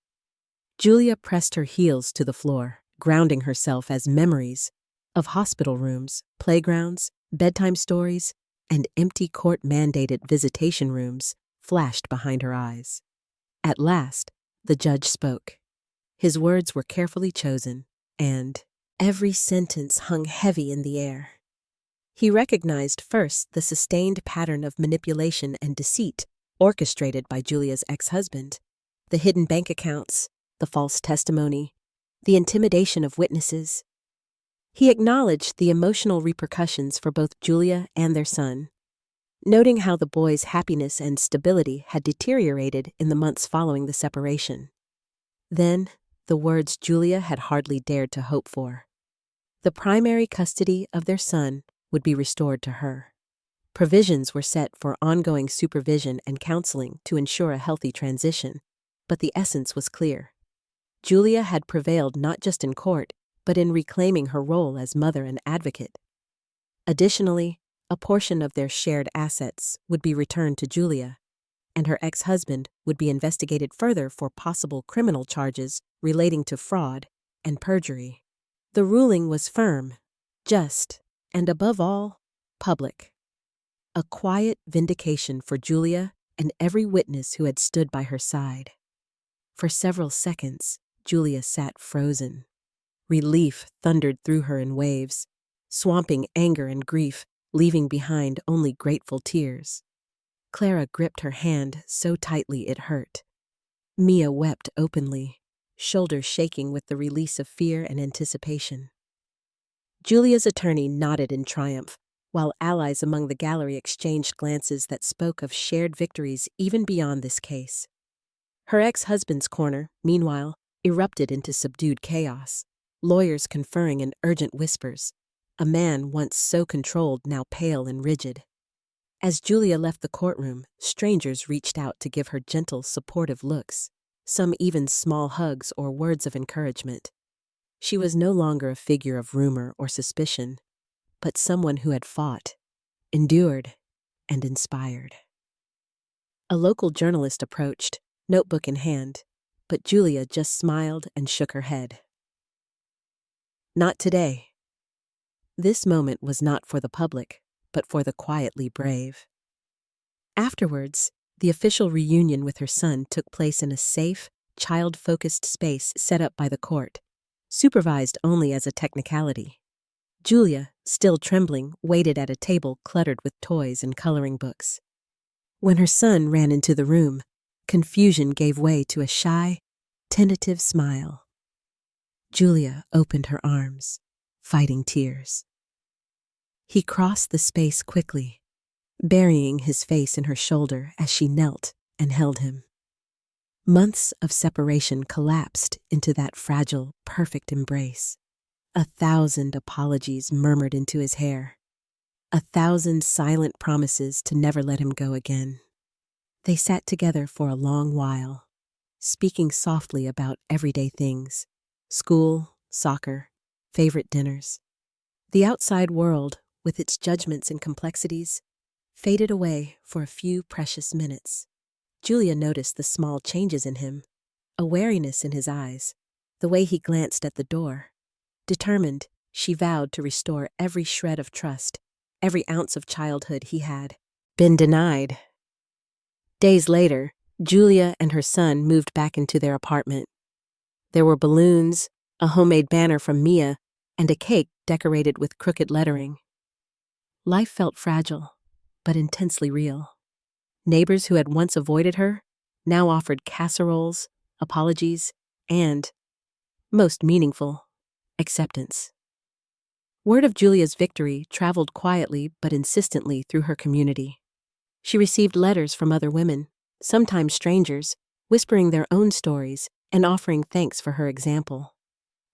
Julia pressed her heels to the floor, grounding herself as memories of hospital rooms, playgrounds, bedtime stories, and empty court-mandated visitation rooms flashed behind her eyes. At last, the judge spoke. His words were carefully chosen, and every sentence hung heavy in the air. He recognized first the sustained pattern of manipulation and deceit orchestrated by Julia's ex-husband, the hidden bank accounts, the false testimony, the intimidation of witnesses. He acknowledged the emotional repercussions for both Julia and their son, noting how the boy's happiness and stability had deteriorated in the months following the separation. Then, the words Julia had hardly dared to hope for. The primary custody of their son would be restored to her. Provisions were set for ongoing supervision and counseling to ensure a healthy transition, but the essence was clear. Julia had prevailed not just in court, but in reclaiming her role as mother and advocate. Additionally, a portion of their shared assets would be returned to Julia, and her ex-husband would be investigated further for possible criminal charges relating to fraud and perjury. The ruling was firm, just, and above all, public. A quiet vindication for Julia and every witness who had stood by her side. For several seconds, Julia sat frozen. Relief thundered through her in waves, swamping anger and grief, leaving behind only grateful tears. Clara gripped her hand so tightly it hurt. Mia wept openly, shoulders shaking with the release of fear and anticipation. Julia's attorney nodded in triumph, while allies among the gallery exchanged glances that spoke of shared victories even beyond this case. Her ex-husband's corner, meanwhile, erupted into subdued chaos, lawyers conferring in urgent whispers, a man once so controlled now pale and rigid. As Julia left the courtroom, strangers reached out to give her gentle, supportive looks, some even small hugs or words of encouragement. She was no longer a figure of rumor or suspicion, but someone who had fought, endured, and inspired. A local journalist approached, notebook in hand, but Julia just smiled and shook her head. Not today. This moment was not for the public, but for the quietly brave. Afterwards, the official reunion with her son took place in a safe, child-focused space set up by the court, supervised only as a technicality. Julia, still trembling, waited at a table cluttered with toys and coloring books. When her son ran into the room, confusion gave way to a shy, tentative smile. Julia opened her arms, fighting tears. He crossed the space quickly, burying his face in her shoulder as she knelt and held him. Months of separation collapsed into that fragile, perfect embrace. 1,000 apologies murmured into his hair. 1,000 silent promises to never let him go again. They sat together for a long while, speaking softly about everyday things: school, soccer, favorite dinners. The outside world, with its judgments and complexities, faded away for a few precious minutes. Julia noticed the small changes in him, a wariness in his eyes, the way he glanced at the door. Determined, she vowed to restore every shred of trust, every ounce of childhood he had been denied. Days later, Julia and her son moved back into their apartment. There were balloons, a homemade banner from Mia, and a cake decorated with crooked lettering. Life felt fragile, but intensely real. Neighbors who had once avoided her now offered casseroles, apologies, and, most meaningful, acceptance. Word of Julia's victory traveled quietly but insistently through her community. She received letters from other women, sometimes strangers, whispering their own stories and offering thanks for her example.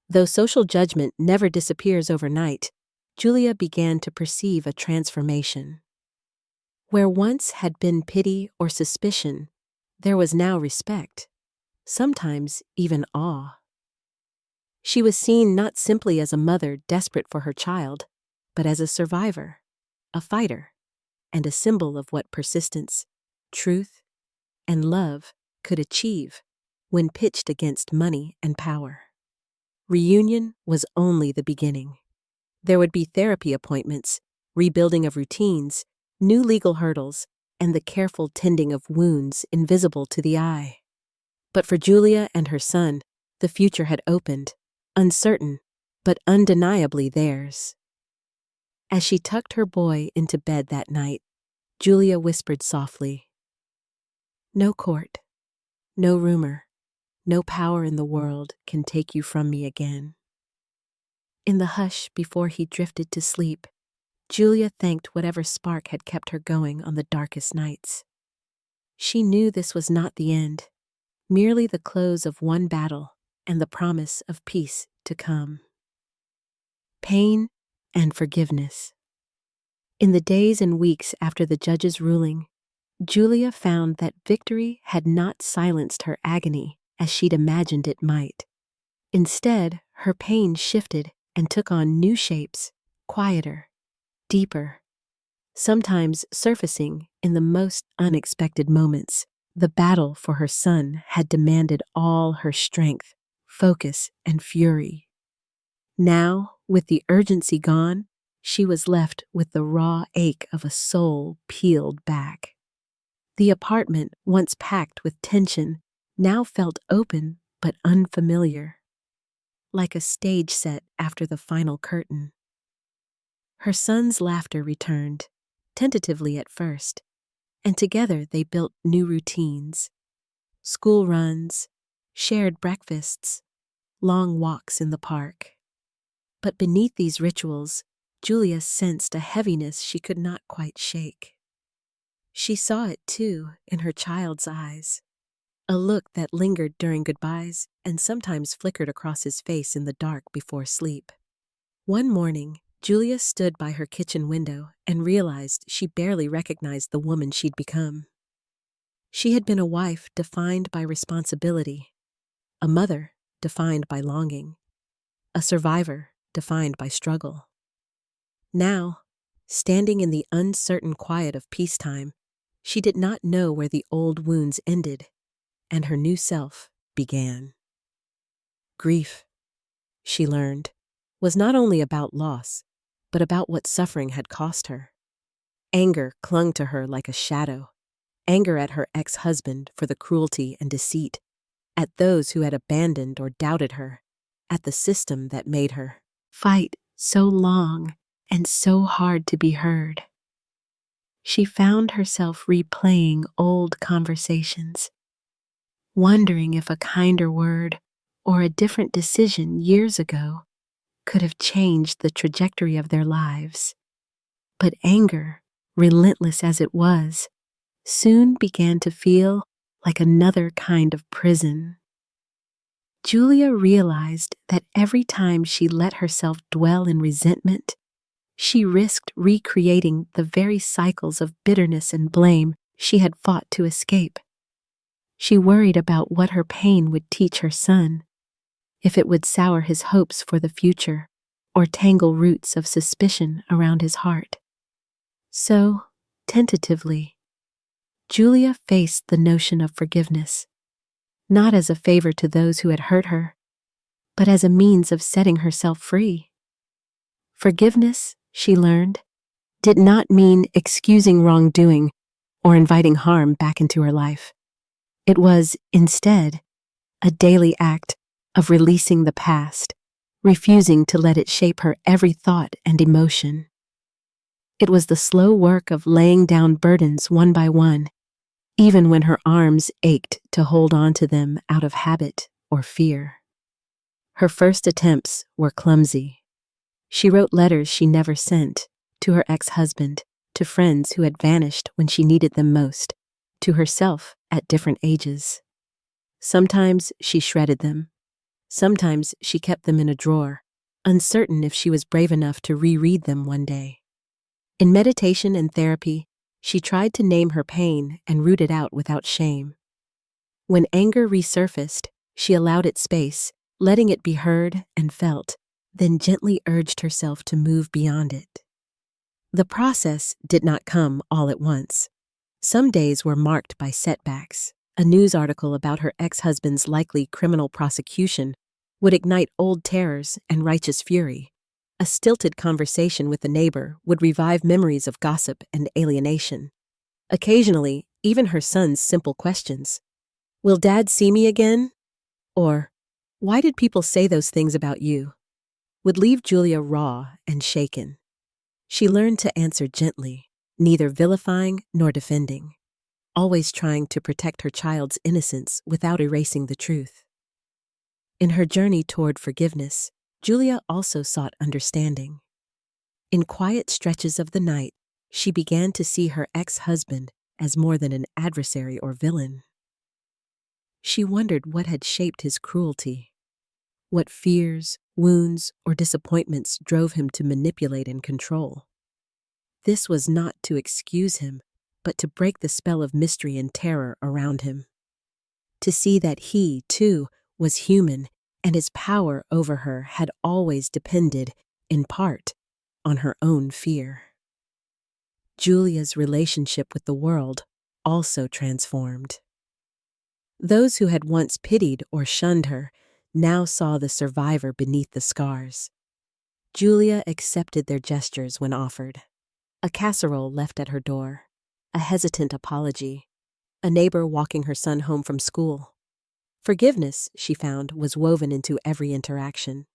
Though social judgment never disappears overnight, Julia began to perceive a transformation. Where once had been pity or suspicion, there was now respect, sometimes even awe. She was seen not simply as a mother desperate for her child, but as a survivor, a fighter, and a symbol of what persistence, truth, and love could achieve when pitched against money and power. Reunion was only the beginning. There would be therapy appointments, rebuilding of routines, new legal hurdles, and the careful tending of wounds invisible to the eye. But for Julia and her son, the future had opened, uncertain, but undeniably theirs. As she tucked her boy into bed that night, Julia whispered softly, "No court, no rumor, no power in the world can take you from me again." In the hush before he drifted to sleep, Julia thanked whatever spark had kept her going on the darkest nights. She knew this was not the end, merely the close of one battle and the promise of peace to come. Pain and forgiveness. In the days and weeks after the judge's ruling, Julia found that victory had not silenced her agony as she'd imagined it might. Instead, her pain shifted and took on new shapes, quieter, deeper, sometimes surfacing in the most unexpected moments. The battle for her son had demanded all her strength, focus, and fury. Now, with the urgency gone, she was left with the raw ache of a soul peeled back. The apartment, once packed with tension, now felt open but unfamiliar, like a stage set after the final curtain. Her son's laughter returned, tentatively at first, and together they built new routines: school runs, shared breakfasts, long walks in the park. But beneath these rituals, Julia sensed a heaviness she could not quite shake. She saw it, too, in her child's eyes, a look that lingered during goodbyes and sometimes flickered across his face in the dark before sleep. One morning, Julia stood by her kitchen window and realized she barely recognized the woman she'd become. She had been a wife defined by responsibility, a mother defined by longing, a survivor defined by struggle. Now, standing in the uncertain quiet of peacetime, she did not know where the old wounds ended and her new self began. Grief, she learned, was not only about loss, but about what suffering had cost her. Anger clung to her like a shadow. Anger at her ex-husband for the cruelty and deceit, at those who had abandoned or doubted her, at the system that made her fight so long and so hard to be heard. She found herself replaying old conversations, wondering if a kinder word or a different decision years ago could have changed the trajectory of their lives. But anger, relentless as it was, soon began to feel like another kind of prison. Julia realized that every time she let herself dwell in resentment, she risked recreating the very cycles of bitterness and blame she had fought to escape. She worried about what her pain would teach her son, if it would sour his hopes for the future or tangle roots of suspicion around his heart. So, tentatively, Julia faced the notion of forgiveness, not as a favor to those who had hurt her, but as a means of setting herself free. Forgiveness, she learned, did not mean excusing wrongdoing or inviting harm back into her life. It was, instead, a daily act of releasing the past, refusing to let it shape her every thought and emotion. It was the slow work of laying down burdens one by one, even when her arms ached to hold on to them out of habit or fear. Her first attempts were clumsy. She wrote letters she never sent, to her ex-husband, to friends who had vanished when she needed them most, to herself at different ages. Sometimes she shredded them. Sometimes she kept them in a drawer, uncertain if she was brave enough to reread them one day. In meditation and therapy, she tried to name her pain and root it out without shame. When anger resurfaced, she allowed it space, letting it be heard and felt, then gently urged herself to move beyond it. The process did not come all at once. Some days were marked by setbacks. A news article about her ex-husband's likely criminal prosecution would ignite old terrors and righteous fury. A stilted conversation with a neighbor would revive memories of gossip and alienation. Occasionally, even her son's simple questions, "Will Dad see me again?" Or, "Why did people say those things about you?" would leave Julia raw and shaken. She learned to answer gently, neither vilifying nor defending, always trying to protect her child's innocence without erasing the truth. In her journey toward forgiveness, Julia also sought understanding. In quiet stretches of the night, she began to see her ex-husband as more than an adversary or villain. She wondered what had shaped his cruelty, what fears, wounds, or disappointments drove him to manipulate and control. This was not to excuse him, but to break the spell of mystery and terror around him. To see that he, too, was human, and his power over her had always depended, in part, on her own fear. Julia's relationship with the world also transformed. Those who had once pitied or shunned her now saw the survivor beneath the scars. Julia accepted their gestures when offered. A casserole left at her door, a hesitant apology, a neighbor walking her son home from school. Forgiveness, she found, was woven into every interaction,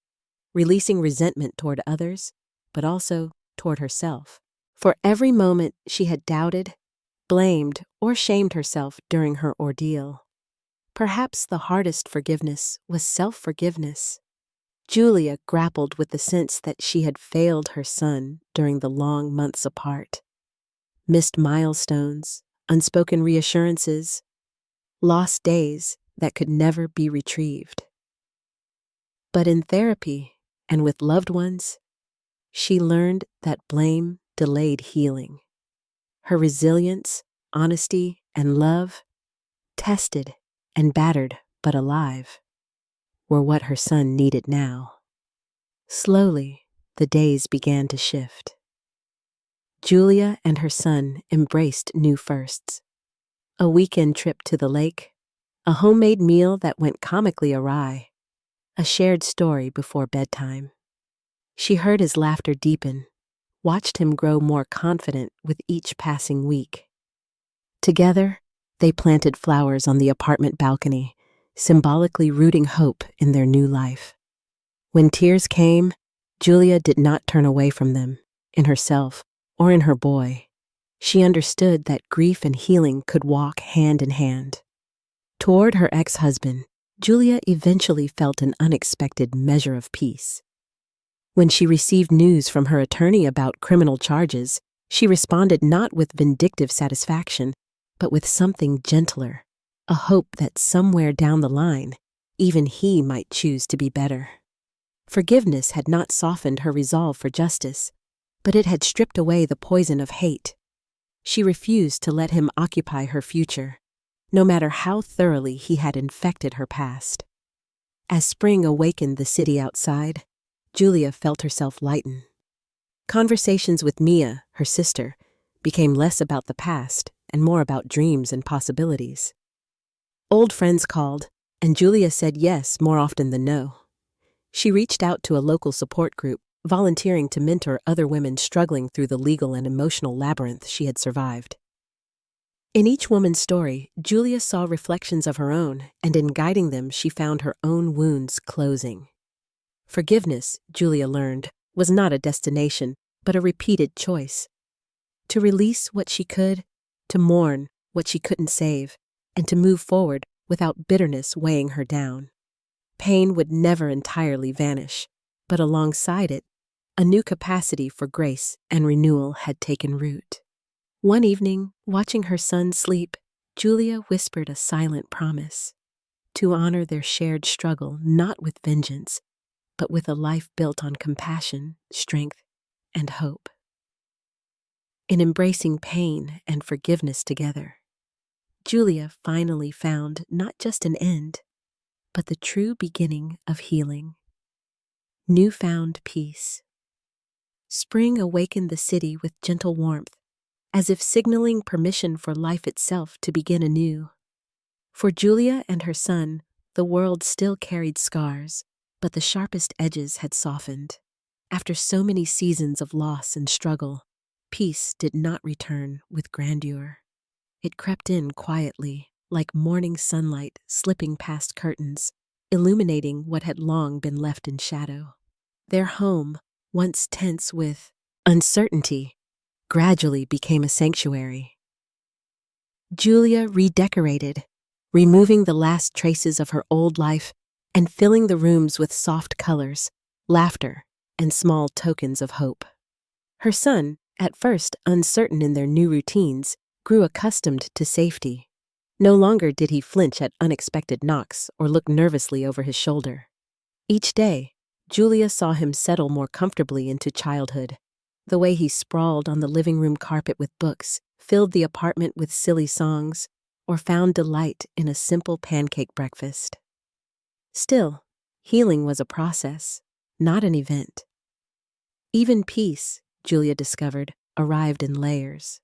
releasing resentment toward others, but also toward herself. For every moment she had doubted, blamed, or shamed herself during her ordeal. Perhaps the hardest forgiveness was self-forgiveness. Julia grappled with the sense that she had failed her son during the long months apart. Missed milestones, unspoken reassurances, lost days that could never be retrieved. But in therapy and with loved ones, she learned that blame delayed healing. Her resilience, honesty, and love, tested and battered but alive, were what her son needed now. Slowly, the days began to shift. Julia and her son embraced new firsts. A weekend trip to the lake, a homemade meal that went comically awry, a shared story before bedtime. She heard his laughter deepen, watched him grow more confident with each passing week. Together, they planted flowers on the apartment balcony, symbolically rooting hope in their new life. When tears came, Julia did not turn away from them, in herself or in her boy. She understood that grief and healing could walk hand in hand. Toward her ex-husband, Julia eventually felt an unexpected measure of peace. When she received news from her attorney about criminal charges, she responded not with vindictive satisfaction, but with something gentler, a hope that somewhere down the line, even he might choose to be better. Forgiveness had not softened her resolve for justice, but it had stripped away the poison of hate. She refused to let him occupy her future, no matter how thoroughly he had infected her past. As spring awakened the city outside, Julia felt herself lighten. Conversations with Mia, her sister, became less about the past and more about dreams and possibilities. Old friends called, and Julia said yes more often than no. She reached out to a local support group, volunteering to mentor other women struggling through the legal and emotional labyrinth she had survived. In each woman's story, Julia saw reflections of her own, and in guiding them, she found her own wounds closing. Forgiveness, Julia learned, was not a destination, but a repeated choice. To release what she could, to mourn what she couldn't save, and to move forward without bitterness weighing her down. Pain would never entirely vanish, but alongside it, a new capacity for grace and renewal had taken root. One evening, watching her son sleep, Julia whispered a silent promise to honor their shared struggle not with vengeance, but with a life built on compassion, strength, and hope. In embracing pain and forgiveness together, Julia finally found not just an end, but the true beginning of healing. Newfound peace. Spring awakened the city with gentle warmth, as if signaling permission for life itself to begin anew. For Julia and her son, the world still carried scars, but the sharpest edges had softened. After so many seasons of loss and struggle, peace did not return with grandeur. It crept in quietly, like morning sunlight slipping past curtains, illuminating what had long been left in shadow. Their home, once tense with uncertainty, gradually became a sanctuary. Julia redecorated, removing the last traces of her old life and filling the rooms with soft colors, laughter, and small tokens of hope. Her son, at first uncertain in their new routines, grew accustomed to safety. No longer did he flinch at unexpected knocks or look nervously over his shoulder. Each day, Julia saw him settle more comfortably into childhood. The way he sprawled on the living room carpet with books, filled the apartment with silly songs, or found delight in a simple pancake breakfast. Still, healing was a process, not an event. Even peace, Julia discovered, arrived in layers.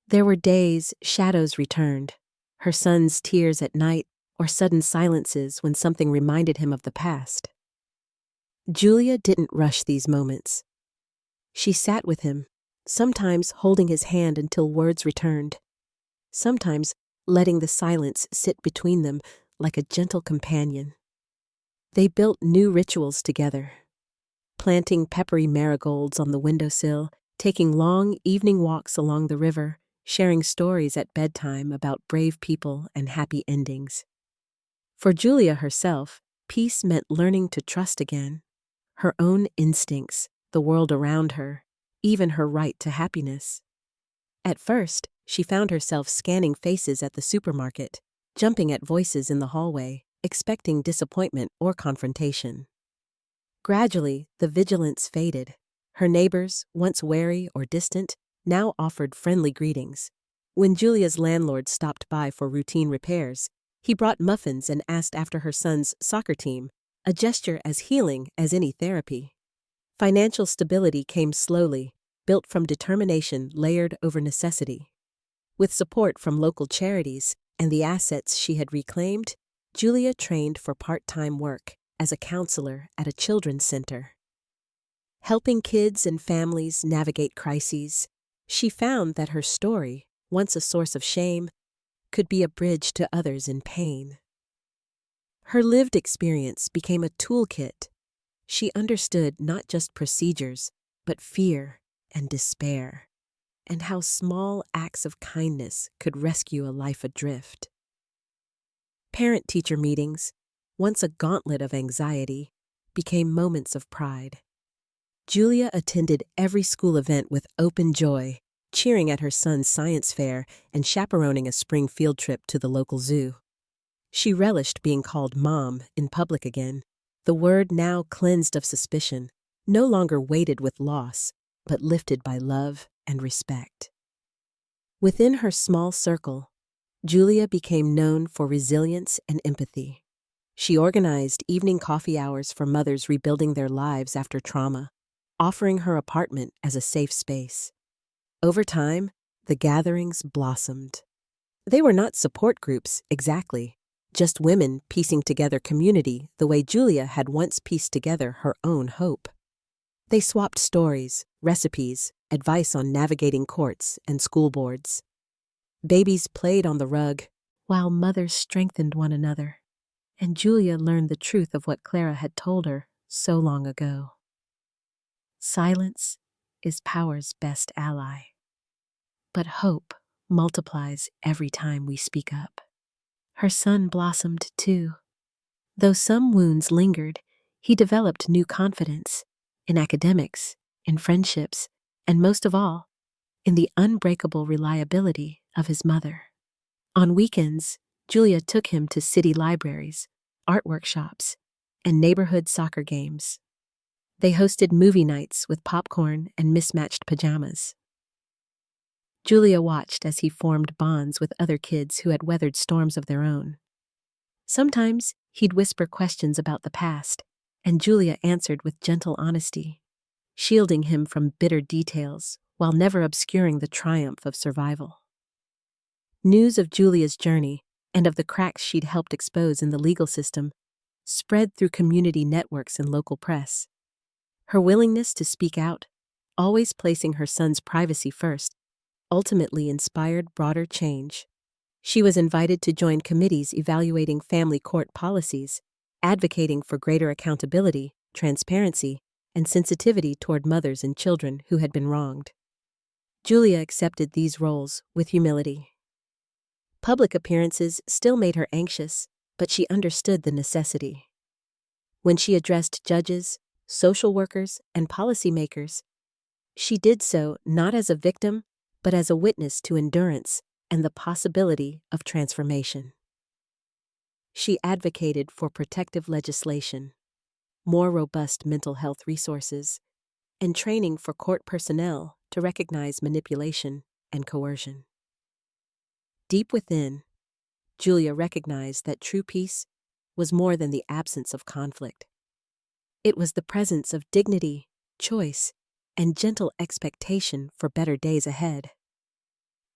There were days shadows returned, her son's tears at night, or sudden silences when something reminded him of the past. Julia didn't rush these moments. She sat with him, sometimes holding his hand until words returned, sometimes letting the silence sit between them like a gentle companion. They built new rituals together, planting peppery marigolds on the windowsill, taking long evening walks along the river, sharing stories at bedtime about brave people and happy endings. For Julia herself, peace meant learning to trust again, her own instincts, the world around her, even her right to happiness. At first, she found herself scanning faces at the supermarket, jumping at voices in the hallway, expecting disappointment or confrontation. Gradually, the vigilance faded. Her neighbors, once wary or distant, now offered friendly greetings. When Julia's landlord stopped by for routine repairs, he brought muffins and asked after her son's soccer team, a gesture as healing as any therapy. Financial stability came slowly, built from determination layered over necessity. With support from local charities and the assets she had reclaimed, Julia trained for part-time work as a counselor at a children's center. Helping kids and families navigate crises, she found that her story, once a source of shame, could be a bridge to others in pain. Her lived experience became a toolkit. She understood not just procedures, but fear and despair, and how small acts of kindness could rescue a life adrift. Parent-teacher meetings, once a gauntlet of anxiety, became moments of pride. Julia attended every school event with open joy, cheering at her son's science fair and chaperoning a spring field trip to the local zoo. She relished being called Mom in public again, the word now cleansed of suspicion, no longer weighted with loss, but lifted by love and respect. Within her small circle, Julia became known for resilience and empathy. She organized evening coffee hours for mothers rebuilding their lives after trauma, offering her apartment as a safe space. Over time, the gatherings blossomed. They were not support groups, exactly, just women piecing together community the way Julia had once pieced together her own hope. They swapped stories, recipes, advice on navigating courts and school boards. Babies played on the rug, while mothers strengthened one another, and Julia learned the truth of what Clara had told her so long ago. Silence is power's best ally, but hope multiplies every time we speak up. Her son blossomed too. Though some wounds lingered, he developed new confidence in academics, in friendships, and most of all, in the unbreakable reliability of his mother. On weekends, Julia took him to city libraries, art workshops, and neighborhood soccer games. They hosted movie nights with popcorn and mismatched pajamas. Julia watched as he formed bonds with other kids who had weathered storms of their own. Sometimes he'd whisper questions about the past, and Julia answered with gentle honesty, shielding him from bitter details while never obscuring the triumph of survival. News of Julia's journey and of the cracks she'd helped expose in the legal system spread through community networks and local press. Her willingness to speak out, always placing her son's privacy first, ultimately inspired broader change. She was invited to join committees evaluating family court policies, advocating for greater accountability, transparency, and sensitivity toward mothers and children who had been wronged. Julia accepted these roles with humility. Public appearances still made her anxious, but she understood the necessity. When she addressed judges, social workers, and policymakers, she did so not as a victim, but as a witness to endurance and the possibility of transformation. She advocated for protective legislation, more robust mental health resources, and training for court personnel to recognize manipulation and coercion. Deep within, Julia recognized that true peace was more than the absence of conflict. It was the presence of dignity, choice, and gentle expectation for better days ahead.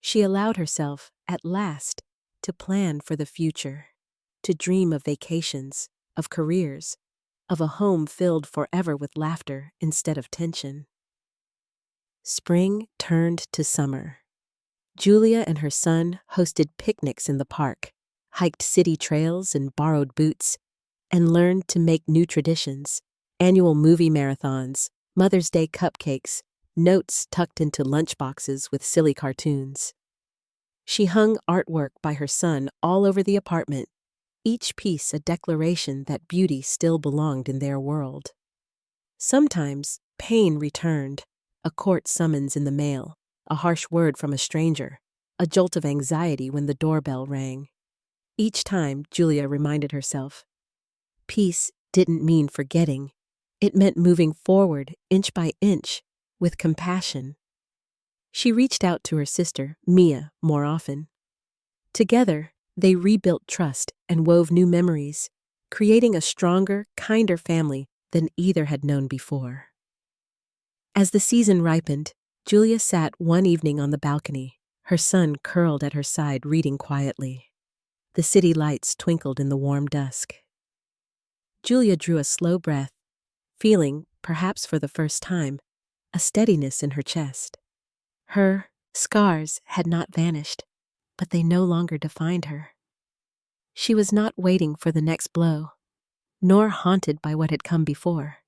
She allowed herself, at last, to plan for the future, to dream of vacations, of careers, of a home filled forever with laughter instead of tension. Spring turned to summer. Julia and her son hosted picnics in the park, hiked city trails in borrowed boots, and learned to make new traditions, annual movie marathons, Mother's Day cupcakes, notes tucked into lunchboxes with silly cartoons. She hung artwork by her son all over the apartment, each piece a declaration that beauty still belonged in their world. Sometimes pain returned, a court summons in the mail, a harsh word from a stranger, a jolt of anxiety when the doorbell rang. Each time, Julia reminded herself, peace didn't mean forgetting. It meant moving forward, inch by inch, with compassion. She reached out to her sister, Mia, more often. Together, they rebuilt trust and wove new memories, creating a stronger, kinder family than either had known before. As the season ripened, Julia sat one evening on the balcony, her son curled at her side reading quietly. The city lights twinkled in the warm dusk. Julia drew a slow breath, feeling, perhaps for the first time, a steadiness in her chest. Her scars had not vanished, but they no longer defined her. She was not waiting for the next blow, nor haunted by what had come before.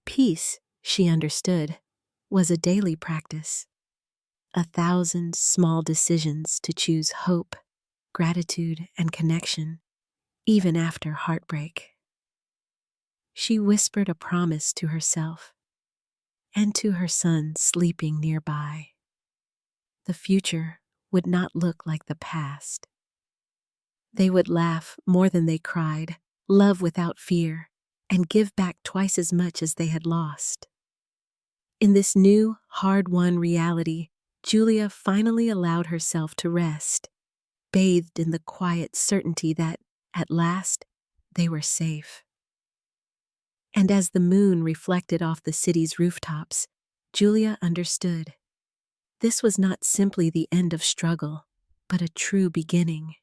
Peace, she understood, was a daily practice. 1,000 small decisions to choose hope, gratitude, and connection, even after heartbreak. She whispered a promise to herself and to her son sleeping nearby. The future would not look like the past. They would laugh more than they cried, love without fear, and give back twice as much as they had lost. In this new, hard-won reality, Julia finally allowed herself to rest, bathed in the quiet certainty that, at last, they were safe. And as the moon reflected off the city's rooftops, Julia understood. This was not simply the end of struggle, but a true beginning.